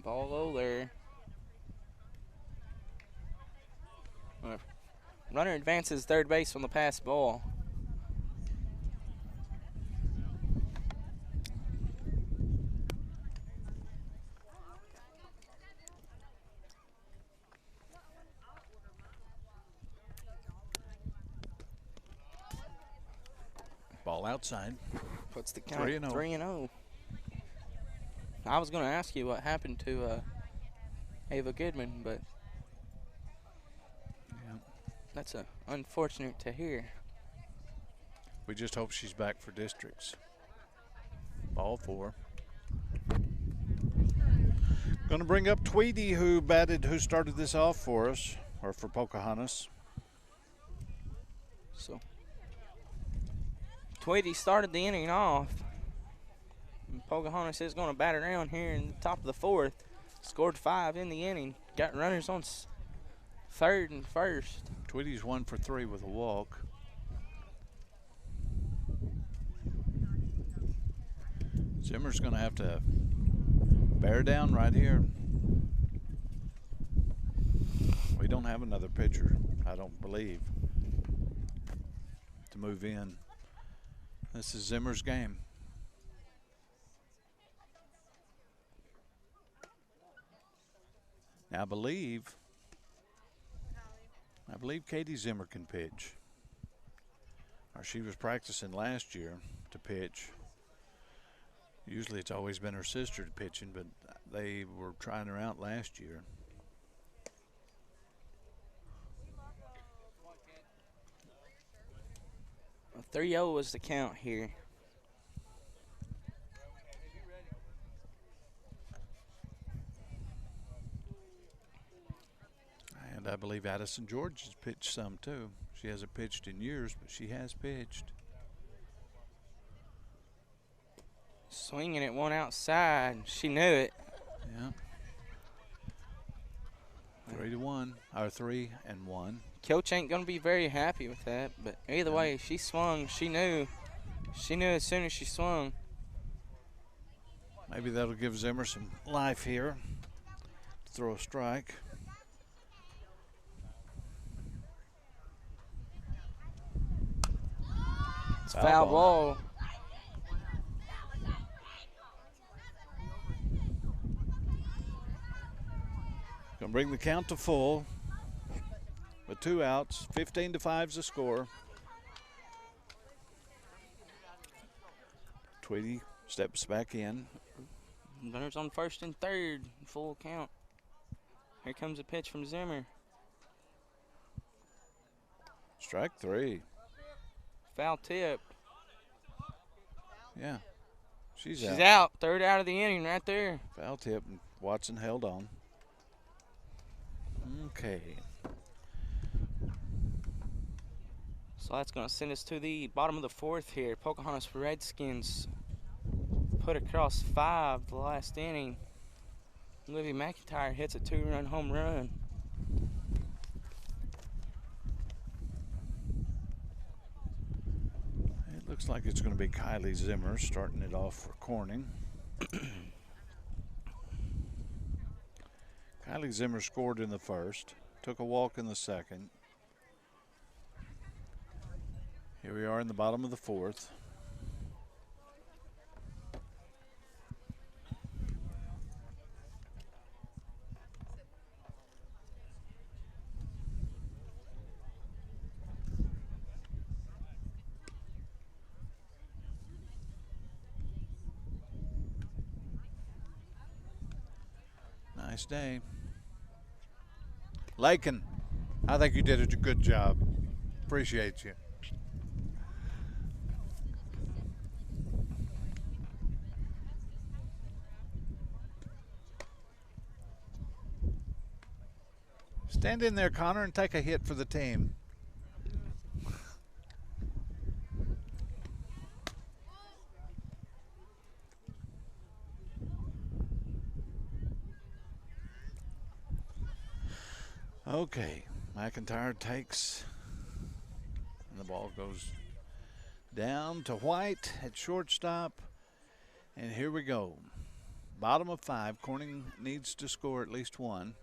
Ball low there. Runner advances third base on the pass ball. Ball outside. Puts the count 3-0. 3-0. I was going to ask you what happened to Ava Goodman, but that's unfortunate to hear. We just hope she's back for districts. Ball 4. Going to bring up Tweedy, who started this off for us. or for Pocahontas. So Tweedy started the inning off. And Pocahontas is going to bat around here in the top of the fourth. Scored 5 in the inning. Got runners on third and first. Tweedy's 1 for 3 with a walk. Zimmer's going to have to bear down right here. We don't have another pitcher, I don't believe, to move in. This is Zimmer's game. Now I believe Katie Zimmer can pitch. Or she was practicing last year to pitch. Usually it's always been her sister pitching, but they were trying her out last year. A 3-0 was the count here. And I believe Addison George has pitched some too. She hasn't pitched in years, but she has pitched. Swinging at one outside. She knew it. Yeah. 3-1, or 3-1. Coach ain't going to be very happy with that, but either way, she swung. She knew. She knew as soon as she swung. Maybe that'll give Zimmer some life here to throw a strike. It's foul ball. Gonna bring the count to full with 2 outs. 15-5 is the score. Tweedy steps back in. Runners on first and third. Full count. Here comes a pitch from Zimmer. Strike 3. Foul tip. Yeah. She's She's out. out. Third out of the inning right there. Foul tip, and Watson held on. Okay. So that's going to send us to the bottom of the fourth here. Pocahontas Redskins put across 5 the last inning. Livy McIntyre hits a 2-run home run. It looks like it's going to be Kylie Zimmer starting it off for Corning. Kylie Zimmer scored in the first, took a walk in the second. Here we are in the bottom of the fourth. Nice day. Lakin, I think you did a good job. Appreciate you. Stand in there, Connor, and take a hit for the team. Okay, McIntyre takes, and the ball goes down to White at shortstop. And here we go. Bottom of 5. Corning needs to score at least 1.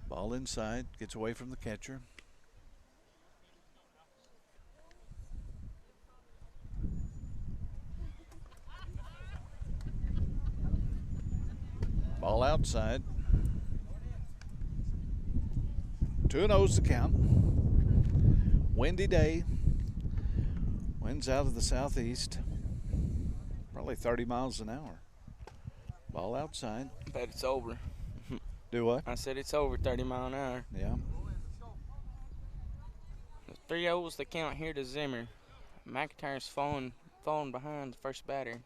Ball inside, gets away from the catcher. Ball outside. 2-0's the count. Windy day. Winds out of the southeast. Probably 30 miles an hour. Ball outside. Bet it's over. Do what? I said it's over 30 mile an hour. Yeah. 3-0's the count here to Zimmer. McIntyre's falling behind the first batter.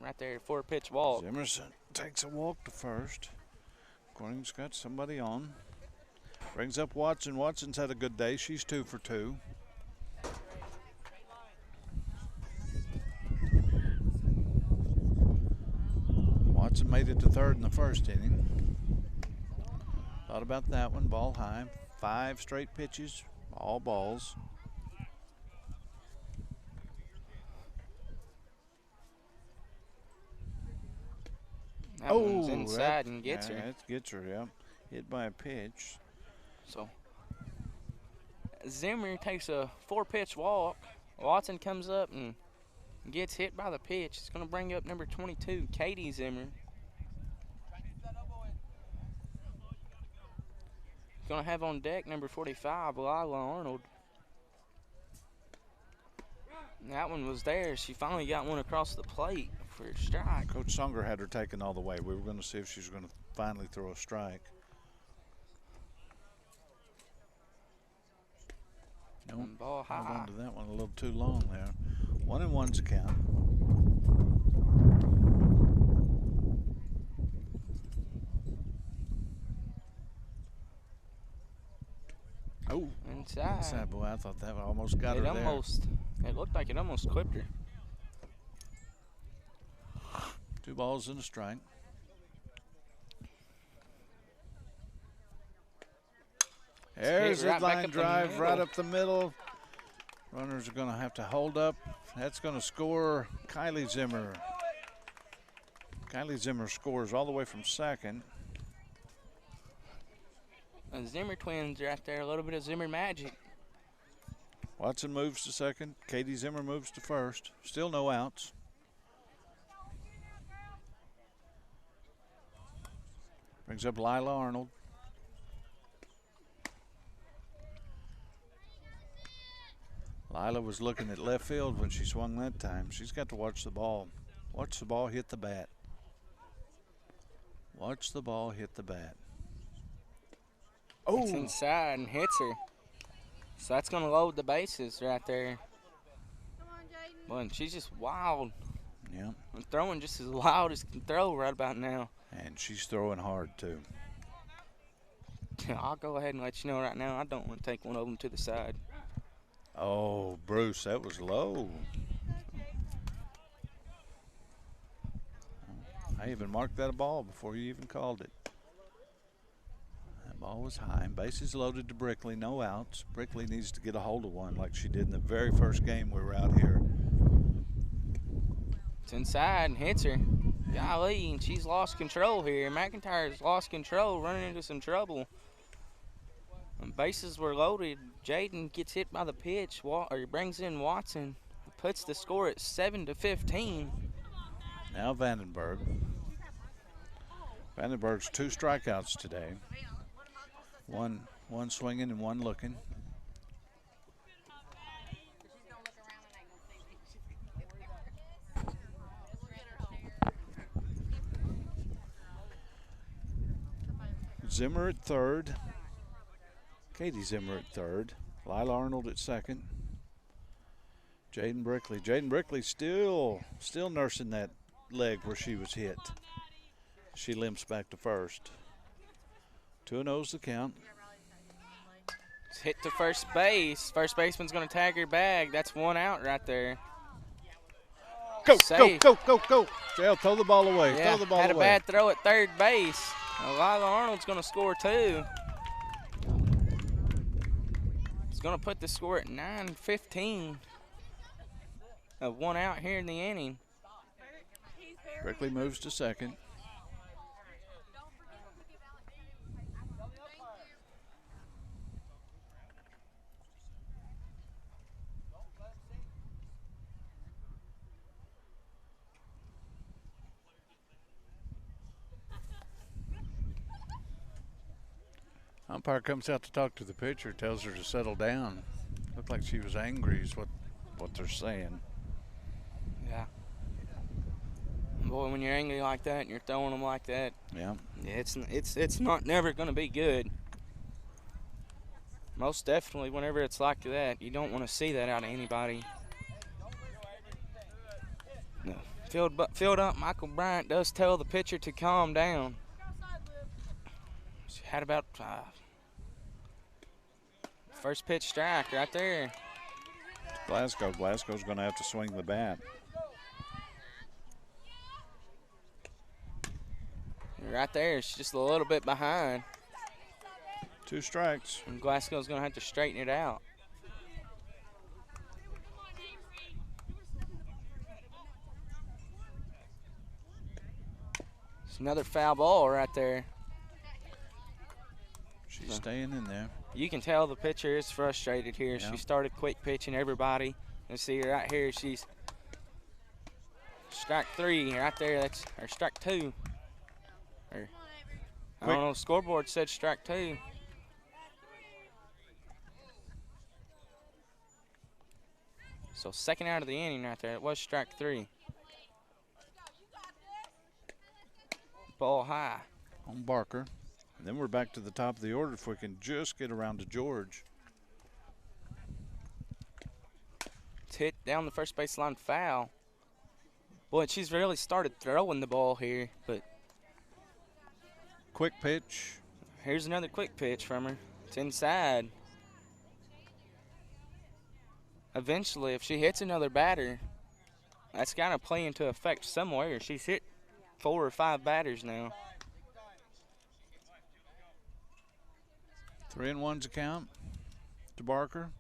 Right there, 4-pitch walk. Zimmerson takes a walk to first. Corning's got somebody on. Brings up Watson. Watson's had a good day. She's 2 for 2. Watson made it to third in the first inning. Thought about that one. Ball high. 5 straight pitches. All balls. That one's inside and gets her. That gets her, yeah. Hit by a pitch. So Zimmer takes a 4-pitch walk. Watson comes up and gets hit by the pitch. It's going to bring up number 22, Katie Zimmer. Going to have on deck number 45, Lila Arnold. And that one was there. She finally got one across the plate for a strike. Coach Songer had her taken all the way. We were going to see if she was going to finally throw a strike. Nope. Ball high. Held on to that one a little too long there. 1-1's the count. Oh, inside. Boy, I thought that almost got her there. It looked like it almost clipped her. 2 balls and a strike. There's a line drive right up the middle. Runners are going to have to hold up. That's going to score Kylie Zimmer. Kylie Zimmer scores all the way from second. The Zimmer twins are out there, a little bit of Zimmer magic. Watson moves to second. Katie Zimmer moves to first. Still no outs. Brings up Lila Arnold. Lila was looking at left field when she swung that time. She's got to watch the ball. Watch the ball hit the bat. Watch the ball hit the bat. It's inside and hits her. So that's going to load the bases right there. Come on, Jaden. Well, and she's just wild. Yeah. And throwing just as loud as can throw right about now. And she's throwing hard, too. I'll go ahead and let you know right now, I don't want to take one of them to the side. Oh, Bruce, that was low. I even marked that a ball before you even called it. That ball was high. Bases loaded to Brickley, no outs. Brickley needs to get a hold of one like she did in the very first game we were out here. It's inside and hits her. Golly, and she's lost control here. McIntyre's lost control, running into some trouble. And bases were loaded. Jaden gets hit by the pitch, or he brings in Watson, puts the score at 7-15. Now Vandenberg. Vandenberg's 2 strikeouts today. One swinging and one looking. Zimmer at third. Katie Zimmer at third. Lila Arnold at second. Jaden Brickley. Jaden Brickley still nursing that leg where she was hit. She limps back to first. 2-0's the count. It's hit to first base. First baseman's going to tag her bag. That's 1 out right there. Go, Safe. go. Jail, throw the ball away. Yeah, Throw the ball away. had a bad throw at third base. Lila Arnold's going to score 2. It's going to put the score at 9-15. Of 1 out here in the inning. Brickley moves to second. Umpire comes out to talk to the pitcher, tells her to settle down. Looked like she was angry is what they're saying. Yeah. boy, when you're angry like that and you're throwing them like that, Yeah. it's not never going to be good. Most definitely, whenever it's like that, you don't want to see that out of anybody. No. Field up, Michael Bryant does tell the pitcher to calm down. She had about first pitch strike right there. Glasgow. Glasgow's going to have to swing the bat. Right there, she's just a little bit behind. 2 strikes. And Glasgow's going to have to straighten it out. It's another foul ball right there. She's staying in there. You can tell the pitcher is frustrated here. Yeah. She started quick pitching everybody. You see her right here. She's strike 3 right there. Or strike 2. Or, I don't know. Scoreboard said strike 2. So second out of the inning right there. It was strike 3. Ball high. On Barker. And then we're back to the top of the order if we can just get around to George. It's hit down the first baseline foul. Boy, she's really started throwing the ball here, but Quick pitch. here's another quick pitch from her. It's inside. Eventually, if she hits another batter, that's got to play into effect somewhere. She's hit 4 or 5 batters now. 3-1's a count to Barker.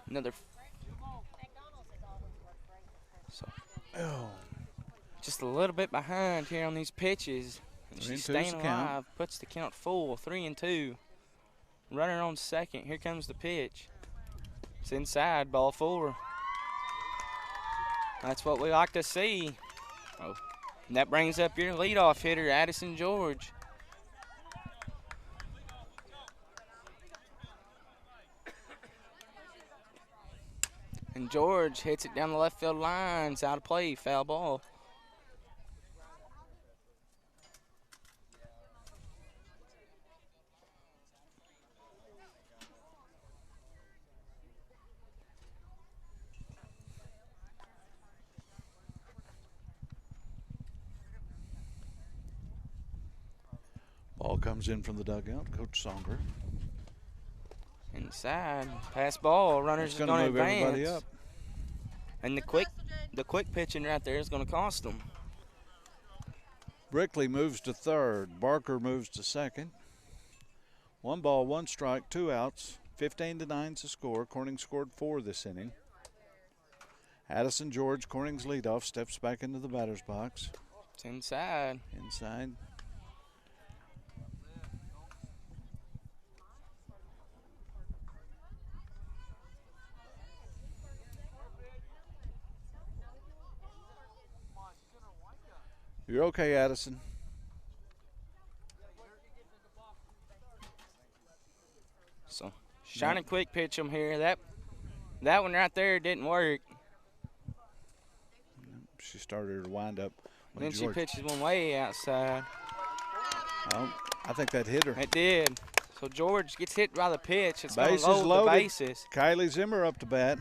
Another. So, just a little bit behind here on these pitches. And 3-2 she's 's staying the count. alive. Puts the count full. 3-2. Runner on second. Here comes the pitch. It's inside. Ball 4. That's what we like to see. Oh, and that brings up your leadoff hitter, Addison George. And George hits it down the left field line. It's out of play. Foul ball. Ball comes in from the dugout. Coach Songer. Inside. Pass ball. Runners It's is going to going to move everybody advance. up. And the quick pitching right there is going to cost them. Brickley moves to third. Barker moves to second. 1 ball, 1 strike, 2 outs. 15-9's the score. Corning scored 4 this inning. Addison George, Corning's leadoff, steps back into the batter's box. It's inside. Inside. You're okay, Addison. So, shining quick pitch them here. That one right there didn't work. She started her windup. Then she pitches one way outside. Oh, I think that hit her. It did. So George gets hit by the pitch. It's going to Bases load the loaded. bases. Kylie Zimmer up to bat.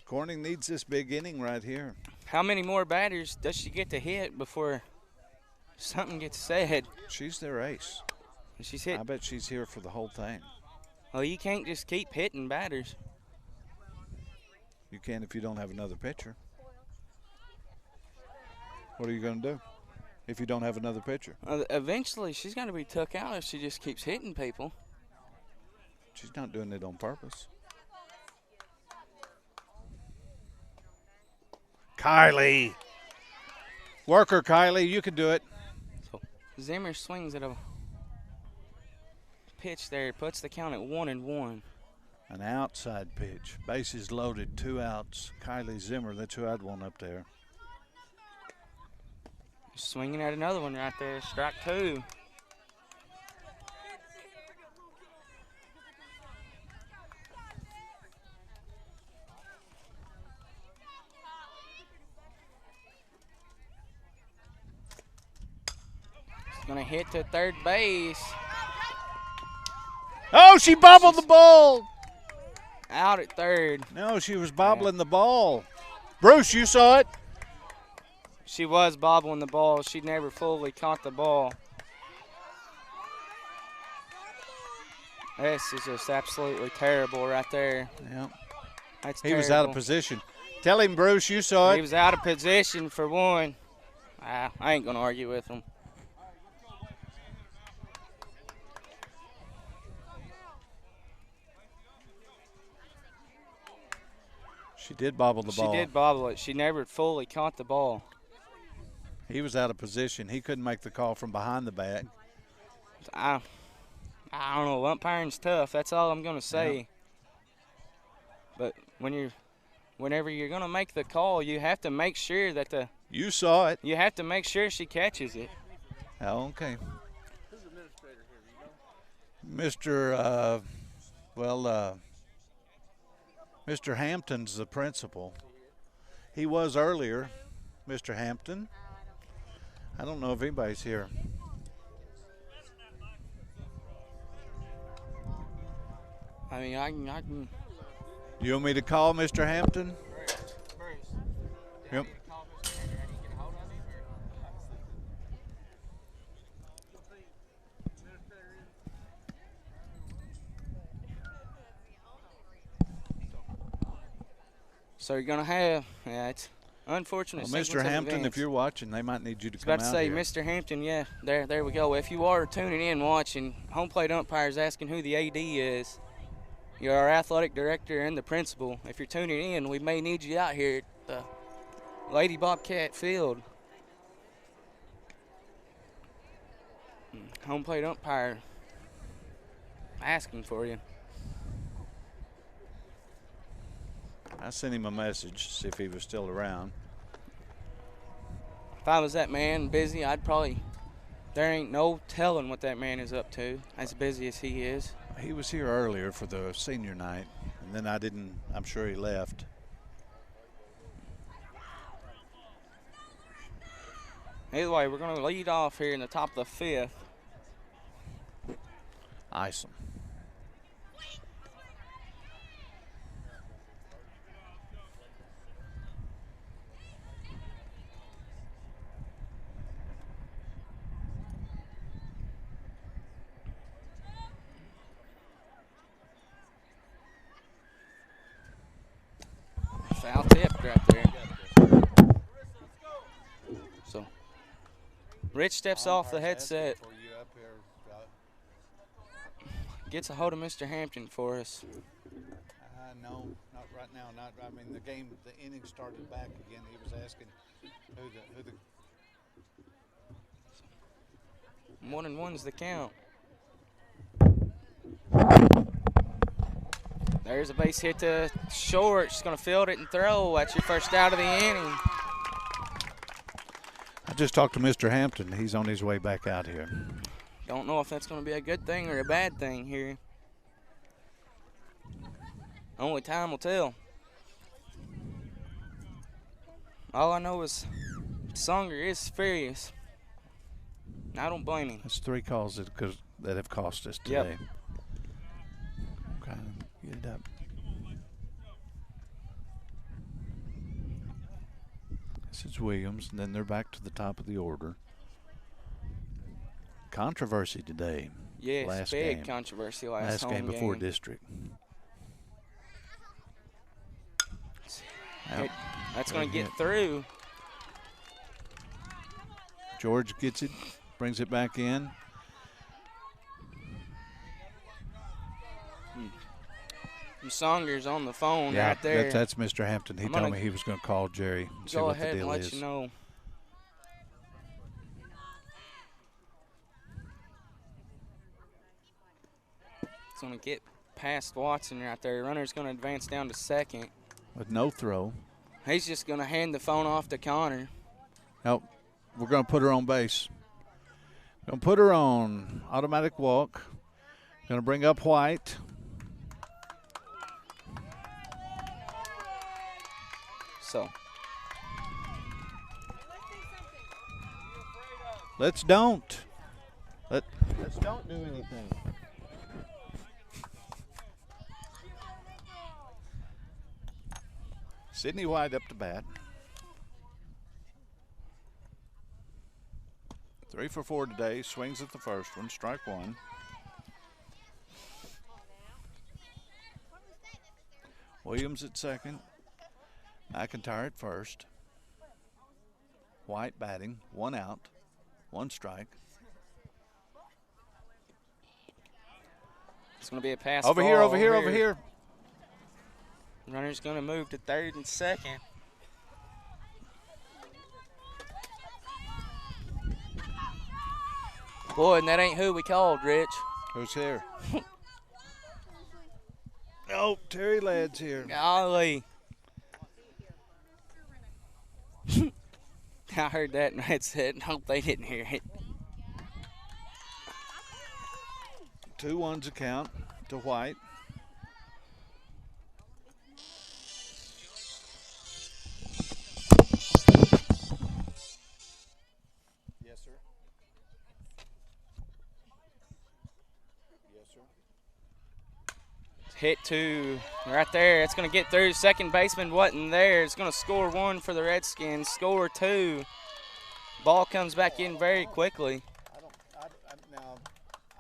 Corning needs this big inning right here. How many more batters does she get to hit before something gets said? She's their ace. She's hit. I bet she's here for the whole thing. Well, you can't just keep hitting batters. You can if you don't have another pitcher. What are you going to do if you don't have another pitcher? Eventually, she's going to be took out if she just keeps hitting people. She's not doing it on purpose. Kylie. Worker, Kylie. You can do it. So Zimmer swings at a pitch there. Puts the count at 1-1. An outside pitch. Bases loaded, 2 outs. Kylie Zimmer, that's who I'd want up there. Swinging at another one right there. Strike 2. Gonna hit to third base. Oh, she bobbled the ball. Out at third. No, she was bobbling the ball. Bruce, you saw it. She was bobbling the ball. She never fully caught the ball. This is just absolutely terrible right there. Yeah. That's He was out of terrible. position. Tell him, Bruce, you saw He it. was out of position for one. I ain't going to argue with him. She did bobble the ball. She did bobble it. She never fully caught the ball. He was out of position. He couldn't make the call from behind the bat. I don't know. Umpiring's tough. That's all I'm going to say. Yeah. But whenever you're going to make the call, you have to make sure that You saw it. you have to make sure she catches it. Oh, okay. Who's the administrator here, you know? Mr. Hampton's the principal. He was earlier, Mr. Hampton. I don't know if anybody's here. I mean, I can. You want me to call Mr. Hampton? Yep. So you're gonna have, it's unfortunate. Well, Mr. sequence of Hampton, if events. you're watching, they might need you to I was come about to out say, here. Mr. Hampton, yeah, there we go. If you are tuning in watching, home plate umpires asking who the AD is. You're our athletic director and the principal. If you're tuning in, we may need you out here at the Lady Bobcat Field. Home plate umpire asking for you. I sent him a message to see if he was still around. If I was that man busy, there ain't no telling what that man is up to, as busy as he is. He was here earlier for the senior night, and then I'm sure he left. Either way, we're going to lead off here in the top of the fifth. Ice him. Foul tip right there. So, Rich steps off the headset, gets a hold of Mr. Hampton for us. No, not right now. The inning started back again. He was asking who the 1-1's the count. There's a base hit to short. She's going to field it and throw. That's your first out of the inning. I just talked to Mr. Hampton. He's on his way back out here. Don't know if that's going to be a good thing or a bad thing here. Only time will tell. All I know is Songer is furious. I don't blame him. That's 3 calls that have cost us Yep. today. Okay, get it up. This is Williams, and then they're back to the top of the order. Controversy today. Yes, last big game. controversy last home game before game. district. That's going to Good get hit. through. George gets it, brings it back in. And Songer's on the phone right there. That's Mr. Hampton. He I'm told gonna me he was going to call Jerry and see Go what the ahead and deal let is. you know. It's going to get past Watson right there. Runner's going to advance down to second. With no throw. He's just going to hand the phone off to Connor. Nope. We're going to put her on base. Going to put her on automatic walk. Going to bring up White. So, Let's don't. Let's don't do anything. Sydney White up to bat. 3 for 4 today. Swings at the first one. Strike one. Williams at second. McIntyre at first. White batting. 1 out. 1 strike. It's going to be a pass Over ball here, over here, over here. Runner's going to move to third and second. Boy, and that ain't who we called, Rich. Who's here? Oh, Terry Ladd's here. Golly. I heard that and I said, hope they didn't hear it. 2-1's a count to White. Yes, sir. Yes, sir. Hit to right there. It's going to get through. Second baseman wasn't there. It's going to score 1 for the Redskins. Score 2. Ball comes back in very quickly. Now,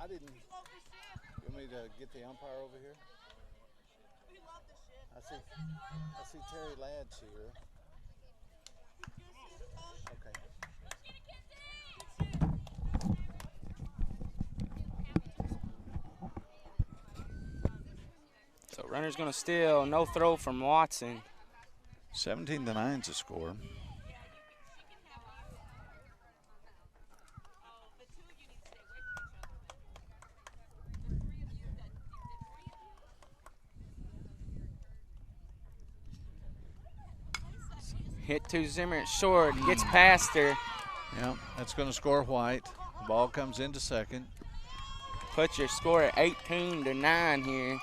I didn't. You want me to get the umpire over here? I see Terry Ladd's here. Okay. So runner's going to steal. No throw from Watson. 17-9's the score. Hit to Zimmer at short. Gets past her. Yeah, that's going to score White. Ball comes into second. Put your score at 18-9 here.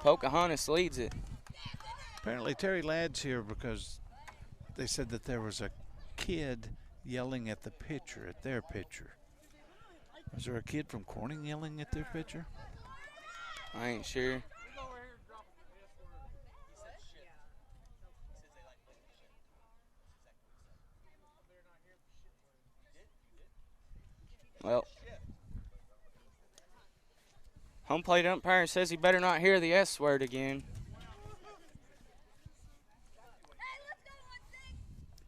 Pocahontas leads it. Apparently Terry Ladd's here because they said that there was a kid yelling at the pitcher, at their pitcher. Was there a kid from Corning yelling at their pitcher? I ain't sure. Well, home plate umpire says he better not hear the S word again.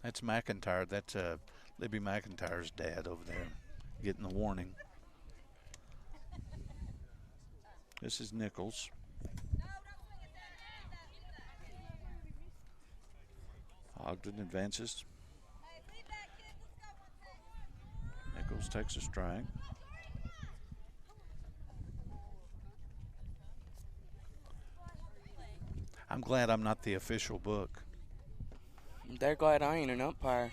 That's McIntyre. That's Libby McIntyre's dad over there getting the warning. This is Nichols. Ogden advances. Nichols takes a strike. I'm glad I'm not the official book. They're glad I ain't an umpire.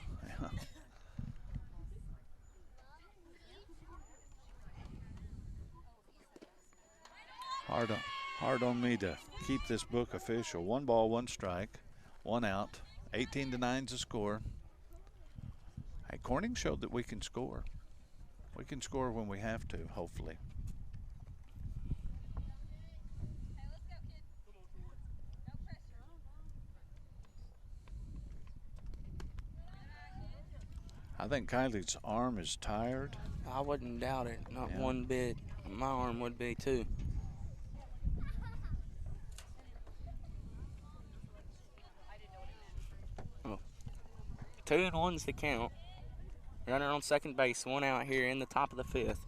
Hard on me to keep this book official. 1 ball, 1 strike, 1 out. 18-9's the score. Hey, Corning showed that we can score. We can score when we have to, hopefully. I think Kylie's arm is tired. I wouldn't doubt it, not Yeah. one bit. My arm would be too. Oh. 2-1's the count. Runner on second base, 1 out here in the top of the 5th.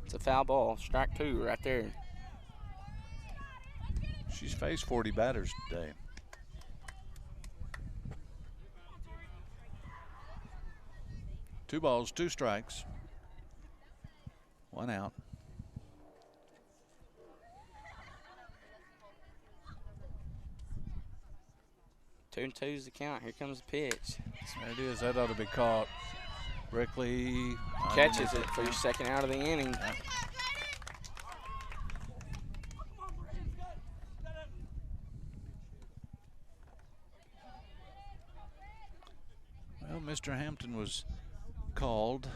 It's a foul ball, strike 2 right there. She's faced 40 batters today. Two balls, 2 strikes. 1 out. 2-2's the count. Here comes the pitch. There it is. That ought to be caught. Brickley Catches it for your second out of the inning. Yep. Mr. Hampton was called.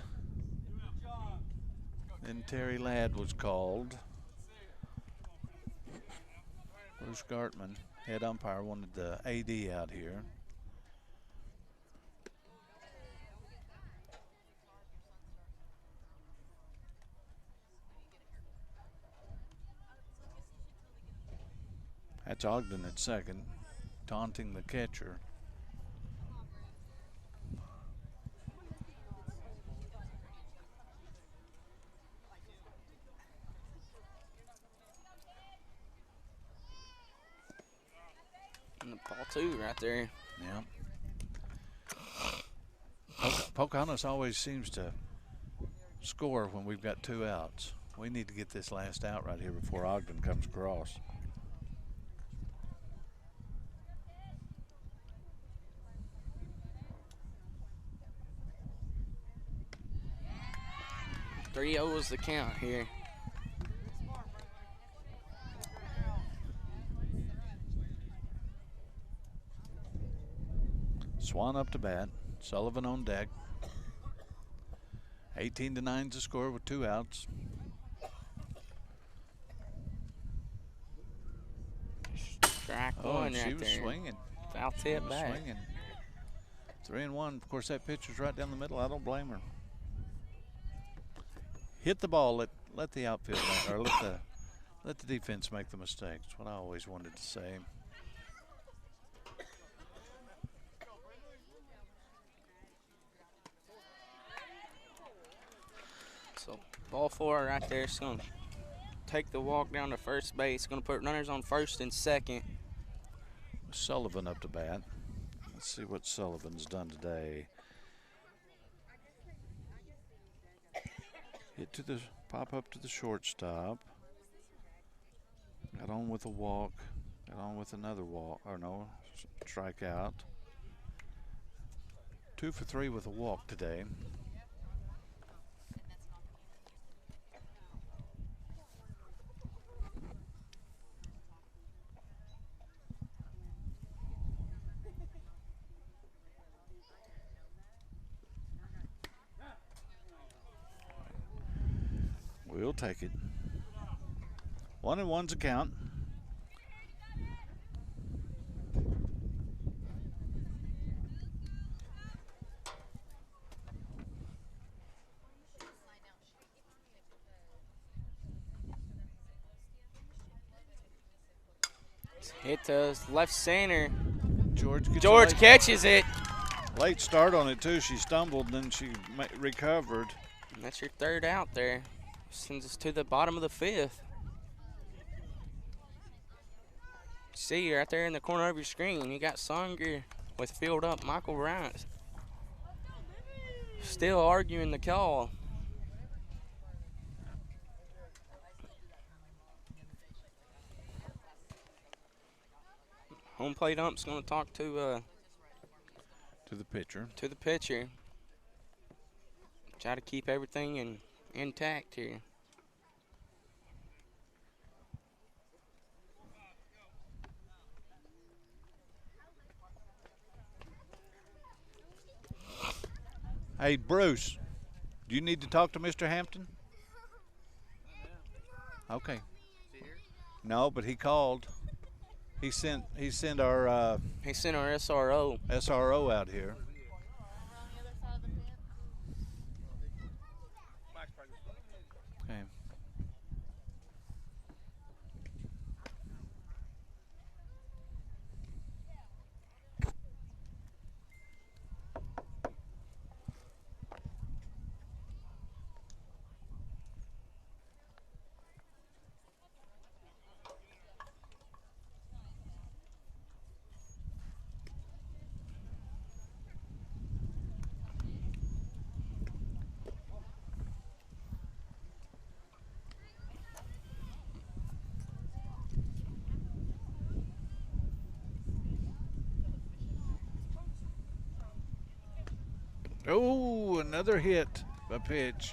Then Terry Ladd was called. Bruce Gartman, head umpire, wanted the AD out here. That's Ogden at second, taunting the catcher. And the ball two right there. Yeah. Pocahontas always seems to score when we've got 2 outs. We need to get this last out right here before Ogden comes across. Three 0 is the count here. Swan up to bat. Sullivan on deck. 18-9 to score with 2 outs. Strike one right she was there. swinging. Foul tip back. Swinging. 3-1. Of course, that pitcher's right down the middle. I don't blame her. Hit the ball. Let the outfield or let the defense make the mistakes. What I always wanted to say. So ball 4 right there. It's going to take the walk down to first base. Going to put runners on first and second. Sullivan up to bat. Let's see what Sullivan's done today. Hit to the pop up to the shortstop. Got on with a walk. Got on with another walk. Or no, strikeout. 2 for 3 with a walk today. We'll take it. 1-1's a count. Hit to left center. George Catches it. Late start on it too. She stumbled, then she recovered. And that's your 3rd out there. Sends us to the bottom of the 5th. See right there in the corner of your screen, you got Songer with field up Michael Bryant. Still arguing the call. Home plate ump's going to talk to the pitcher. To the pitcher. Try to keep everything intact here. Hey, Bruce, do you need to talk to Mr. Hampton? Okay. No, but he called. He sent our SRO out here. Okay. Oh, another hit, a pitch.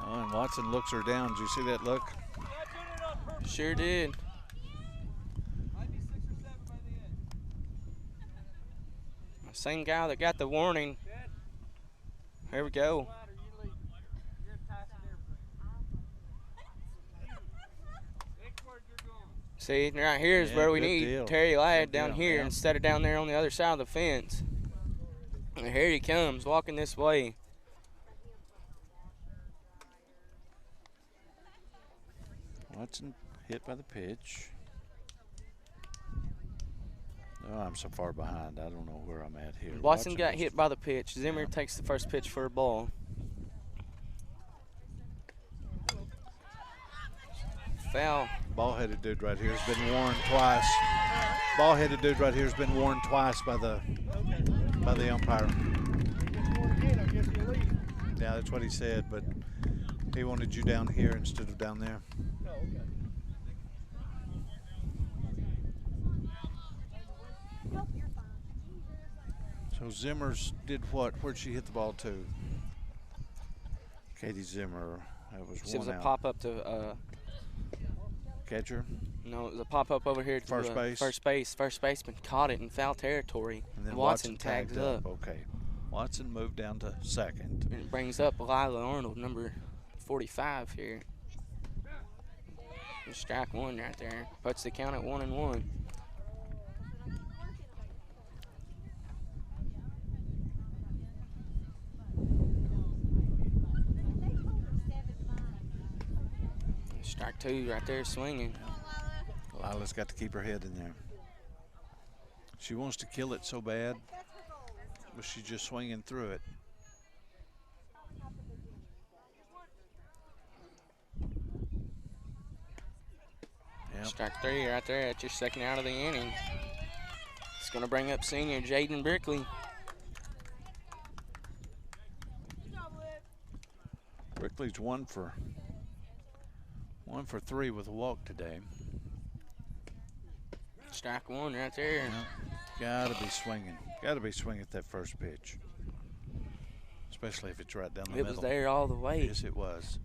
Oh, and Watson looks her down. Did you see that look? Sure did. Same guy that got the warning. Here we go. See, right here is Yeah, where we good need deal. Terry Ladd Good down deal, here yeah. instead of down there on the other side of the fence. And here he comes, walking this way. Watson hit by the pitch. Oh, I'm so far behind. I don't know where I'm at here. Watson got was- hit by the pitch. Zimmer Yeah. takes the first pitch for a ball. Foul. Ball-headed dude right here has been warned twice. Ball-headed dude right here has been warned twice by the umpire. Yeah, that's what he said, but he wanted you down here instead of down there. So Zimmer's did what? Where'd she hit the ball to? Katie Zimmer. That was It was one a out. pop-up to, Catcher. no, it was a pop-up over here to First base. First base. First baseman caught it in foul territory. And then Watson tags up. Okay. Watson moved down to second. And it brings up Lila Arnold, number 45 here. And strike one right there. Puts the count at 1-1. Strike two right there swinging. Lila's got to keep her head in there. She wants to kill it so bad, but she's just swinging through it. Yep. Strike three right there. That's your second out of the inning. It's going to bring up senior Jaden Brickley. Brickley's one for 3 with a walk today. Strike one right there. Gotta be swinging. Gotta be swinging at that first pitch. Especially if it's right down the It middle. was there all the way. Yes, it was.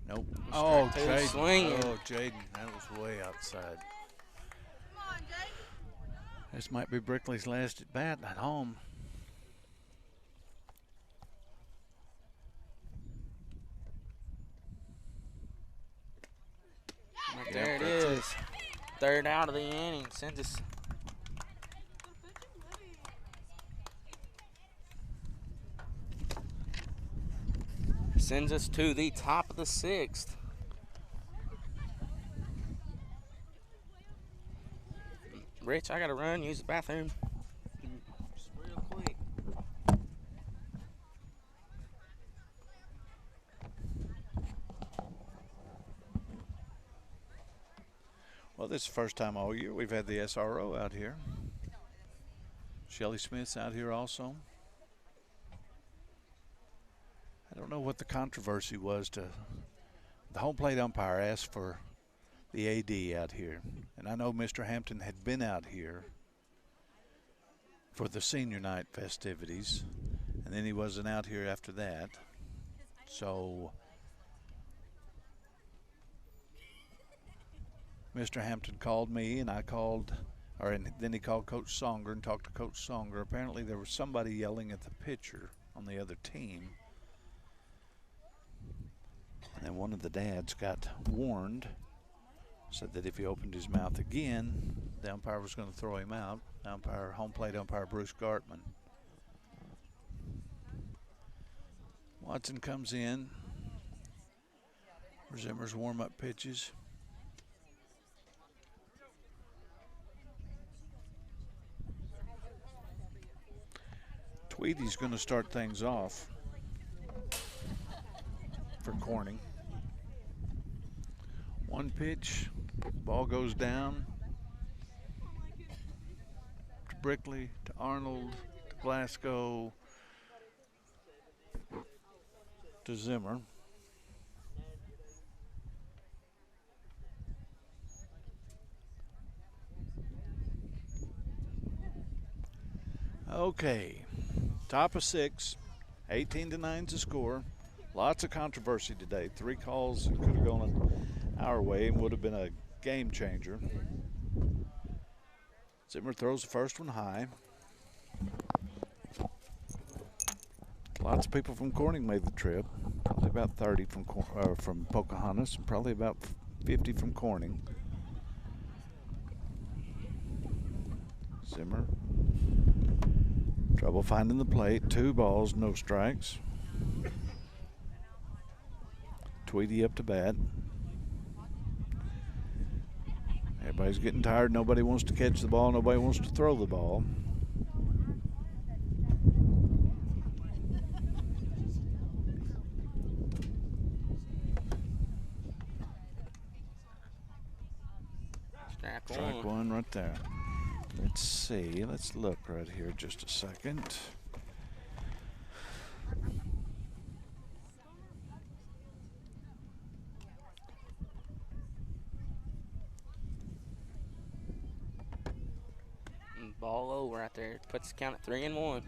Nope. Oh, Strike two, Jaden. swinging. Oh, Jaden. That was way outside. This might be Brickley's last at bat at home. Right there it that's is. Third out of the inning. Sends us to the top of the sixth. Rich, I gotta run, use the bathroom. Just real quick. Well, this is the first time all year we've had the SRO out here. Shelly Smith's out here also. I don't know what the controversy was to the home plate umpire asked for the AD out here. And I know Mr. Hampton had been out here for the senior night festivities, and then he wasn't out here after that. So Mr. Hampton called me, and I called, and then he called Coach Songer and talked to Coach Songer. Apparently there was somebody yelling at the pitcher on the other team. And then one of the dads got warned, said that if he opened his mouth again, the umpire was going to throw him out. Home plate umpire Bruce Gartman. Watson comes in for Zimmer's warm-up pitches. Tweedy's going to start things off for Corning. One pitch, ball goes down to Brickley, to Arnold, to Glasgow, to Zimmer. Okay, top of 6, 18-9 to score. Lots of controversy today. 3 calls that could have gone our way and would have been a game changer. Zimmer throws the first one high. Lots of people from Corning made the trip. Probably about 30 from Pocahontas, and probably about 50 from Corning. Zimmer. Trouble finding the plate. 2 balls, no strikes. Tweedy up to bat. Everybody's getting tired. Nobody wants to catch the ball. Nobody wants to throw the ball. Strike one right there. Let's see. Let's look right here just a second. Ball over right there. Puts the count at 3-1.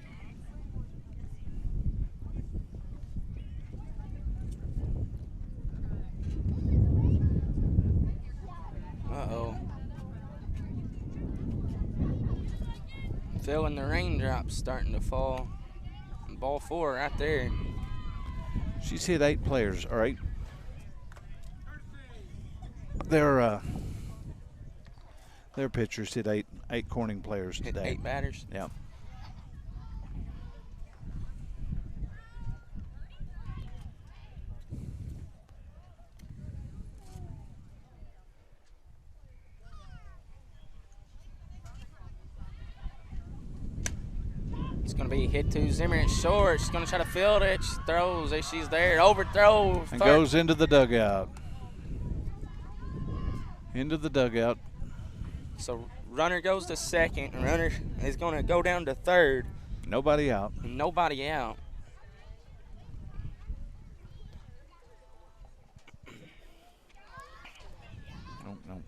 Uh-oh. Feeling the raindrops starting to fall. Ball 4 right there. She's hit 8 players, or 8. Their pitchers hit eight Corning players Hit today. 8 batters. Yeah. It's going to be hit to Zimmer at short. She's going to try to field it. She throws. She's there. Overthrow. And goes into the dugout. Into the dugout. So runner goes to second. Runner is going to go down to third. Nobody out. Nobody out. No.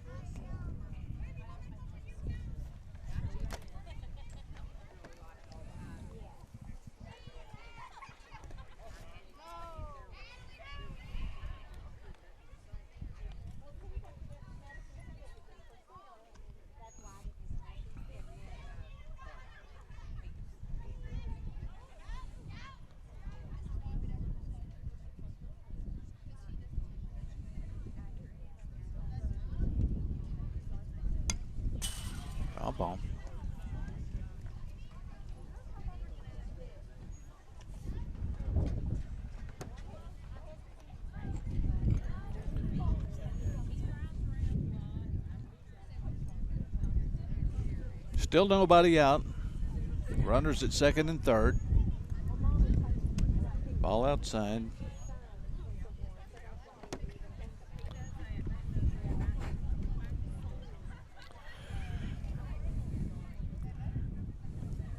Ball. Still nobody out. Runners at second and third. Ball outside.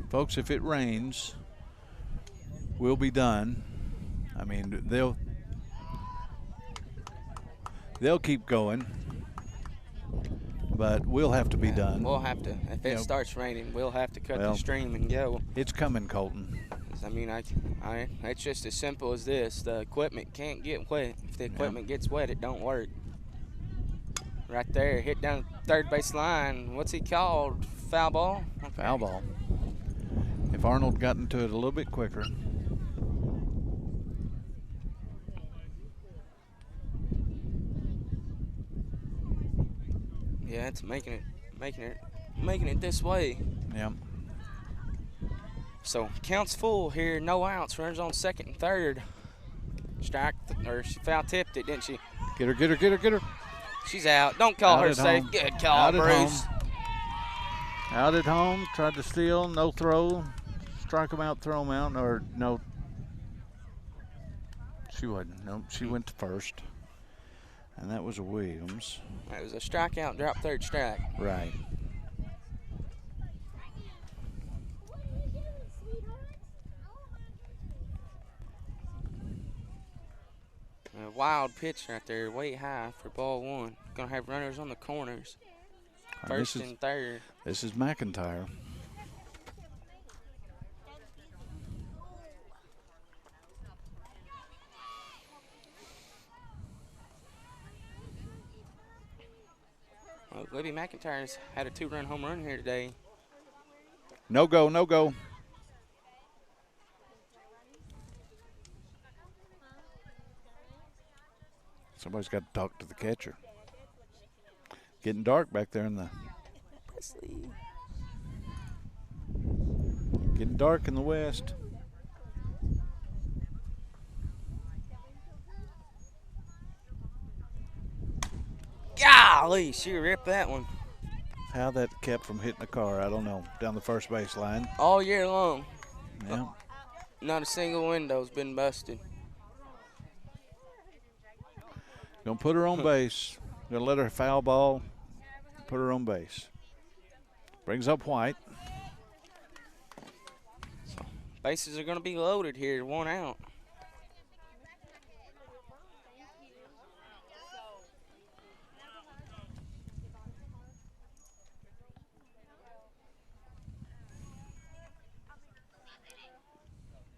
Folks, if it rains, we'll be done. I mean, they'll keep going, but we'll have to be done. We'll have to. If it starts raining, we'll have to cut the stream and go. It's coming, Colton. I mean, it's just as simple as this. The equipment can't get wet. If the equipment gets wet, it don't work. Right there, hit down the third base line. What's he called? Foul ball? Okay. Foul ball. If Arnold got into it a little bit quicker. Yeah, it's making it this way. Yeah. So counts full here, no outs. Runners on second and third. Strike, or she foul tipped it, didn't she? Get her. She's out. Don't call her safe. Home. Good call, Out Bruce. Out at home, tried to steal, no throw. Strike him out, throw him out, or no. She wasn't. No, she went to first. And that was a Williams. That was a strikeout, drop third strike. Right. A wild pitch right there, way high for ball 1. Gonna have runners on the corners. First and third. This is McIntyre. Libby McIntyre's had a 2-run home run here today. No go, no go. Somebody's got to talk to the catcher. Getting dark back there in the. Presley. Getting dark in the west. Golly, she ripped that one. How that kept from hitting the car, I don't know. Down the first base line. All year long. Yeah. Not a single window's been busted. Gonna put her on base. Gonna let her foul ball. Put her on base. Brings up White. Bases are going to be loaded here, 1 out.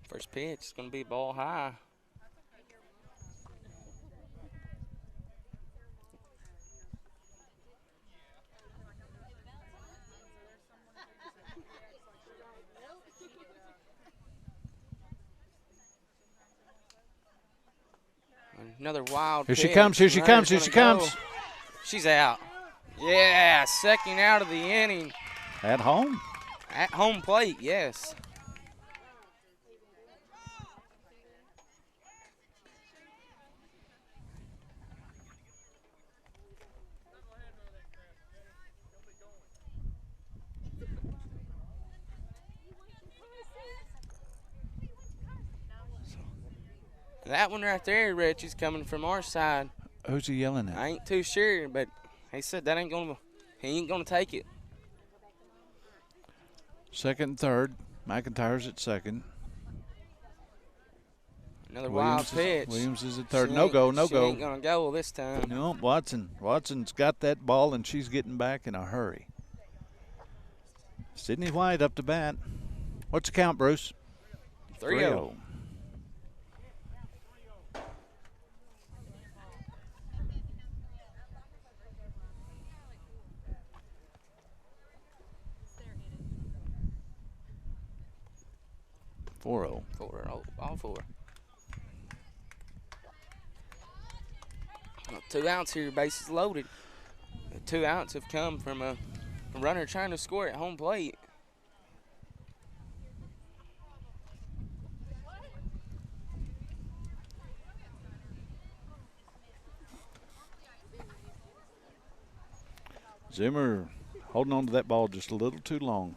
First pitch is going to be ball high. Another wild Here pitch. she comes, here she comes, here she comes. She's out. Yeah, second out of the inning. At home. At home plate, yes. That one right there, Rich, is coming from our side. Who's he yelling at? I ain't too sure, but he said that he ain't gonna take it. Second and third. McIntyre's at second. Another wild pitch. Williams is at third. No go, no she go. Ain't gonna go this time. No, Watson. Watson's got that ball, and she's getting back in a hurry. Sydney White up to bat. What's the count, Bruce? 3-0. 4-0. 4-0. All 4. 2 outs here, bases loaded. The 2 outs have come from a runner trying to score at home plate. Zimmer holding on to that ball just a little too long.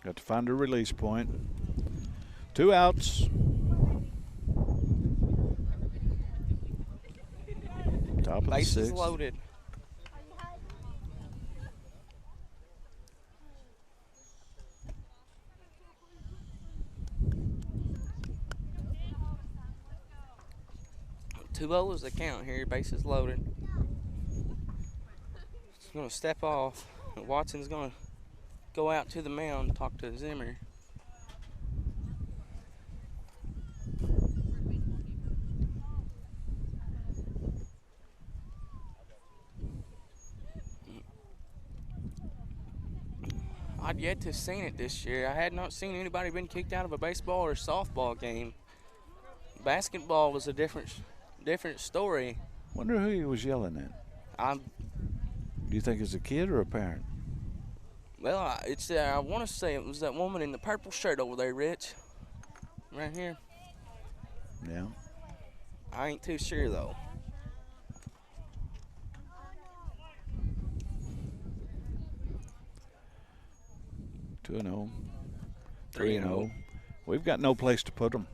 Got to find a release point. 2 outs. Top of the Bases sixth. loaded. Two 0 is the count here. Bases loaded. He's going to step off. Watson's going to go out to the mound and talk to Zimmer. I'd yet to have seen it this year. I had not seen anybody been kicked out of a baseball or softball game. Basketball was a different story. Wonder who he was yelling at. Do you think it's a kid or a parent? Well, I want to say it was that woman in the purple shirt over there, Rich. Right here. Yeah. I ain't too sure, though. Two and 0. 3-0. We've got no place to put them.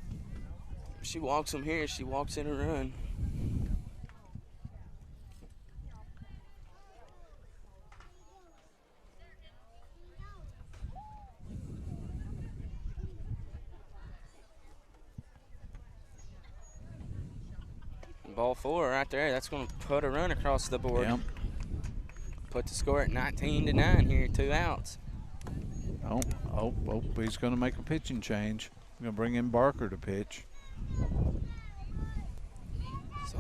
She walks them here. She walks in a run. Ball 4 right there. That's going to put a run across the board. Yep. Put the score at 19-9 here. 2 outs. Oh, he's going to make a pitching change. We're going to bring in Barker to pitch. So,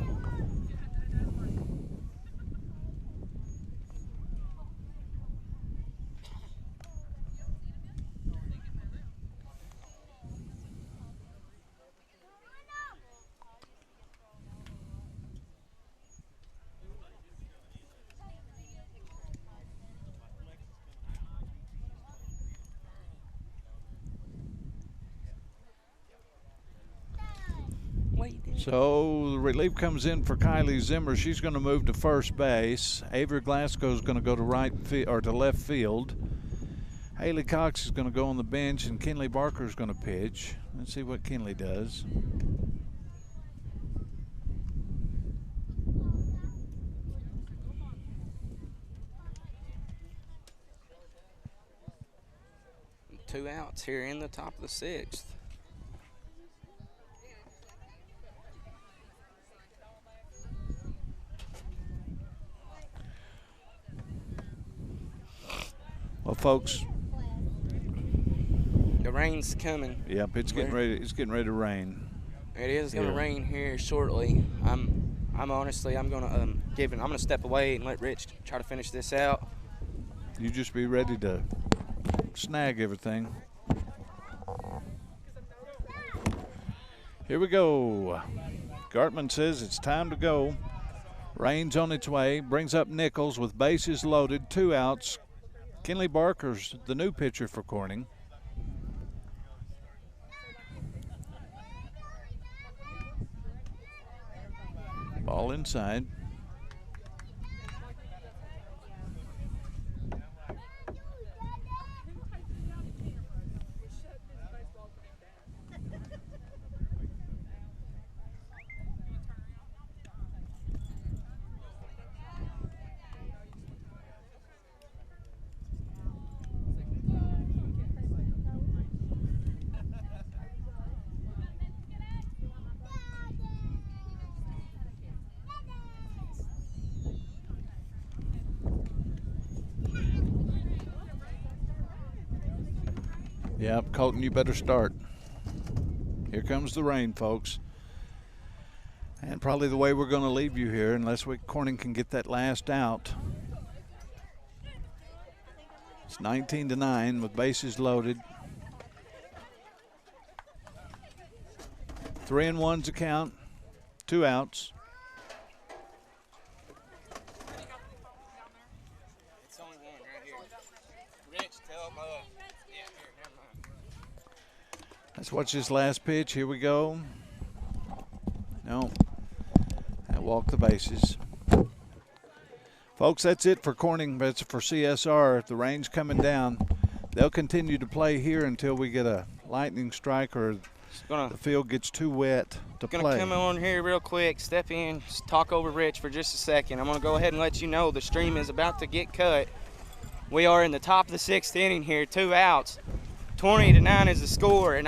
So the relief comes in for Kylie Zimmer. She's going to move to first base. Avery Glasgow is going to go to to left field. Haley Cox is going to go on the bench, and Kenley Barker is going to pitch. Let's see what Kenley does. Two outs here in the top of the sixth. Well, folks, the rain's coming. yep, it's getting ready. It's getting ready to rain. It is going to Yeah. rain here shortly. I'm honestly, I'm gonna I'm gonna step away and let Rich try to finish this out. You just be ready to snag everything. Here we go. Gartman says it's time to go. Rain's on its way. Brings up Nichols with bases loaded, 2 outs. Kenley Barker's the new pitcher for Corning. Ball inside. Yep, Colton, you better start. Here comes the rain, folks. And probably the way we're going to leave you here, unless Corning can get that last out. It's 19-9 with bases loaded. 3-1's the count, 2 outs. It's only one right here. Rich, tell him yeah, here, never mind. Let's watch this last pitch. Here we go. No. That walked the bases. Folks, that's it for Corning. That's for CSR. The rain's coming down. They'll continue to play here until we get a lightning strike or the field gets too wet to play. Gonna come on here real quick, step in, just talk over Rich for just a second. I'm gonna go ahead and let you know the stream is about to get cut. We are in the top of the 6th inning here, 2 outs. 20-9 is the score, and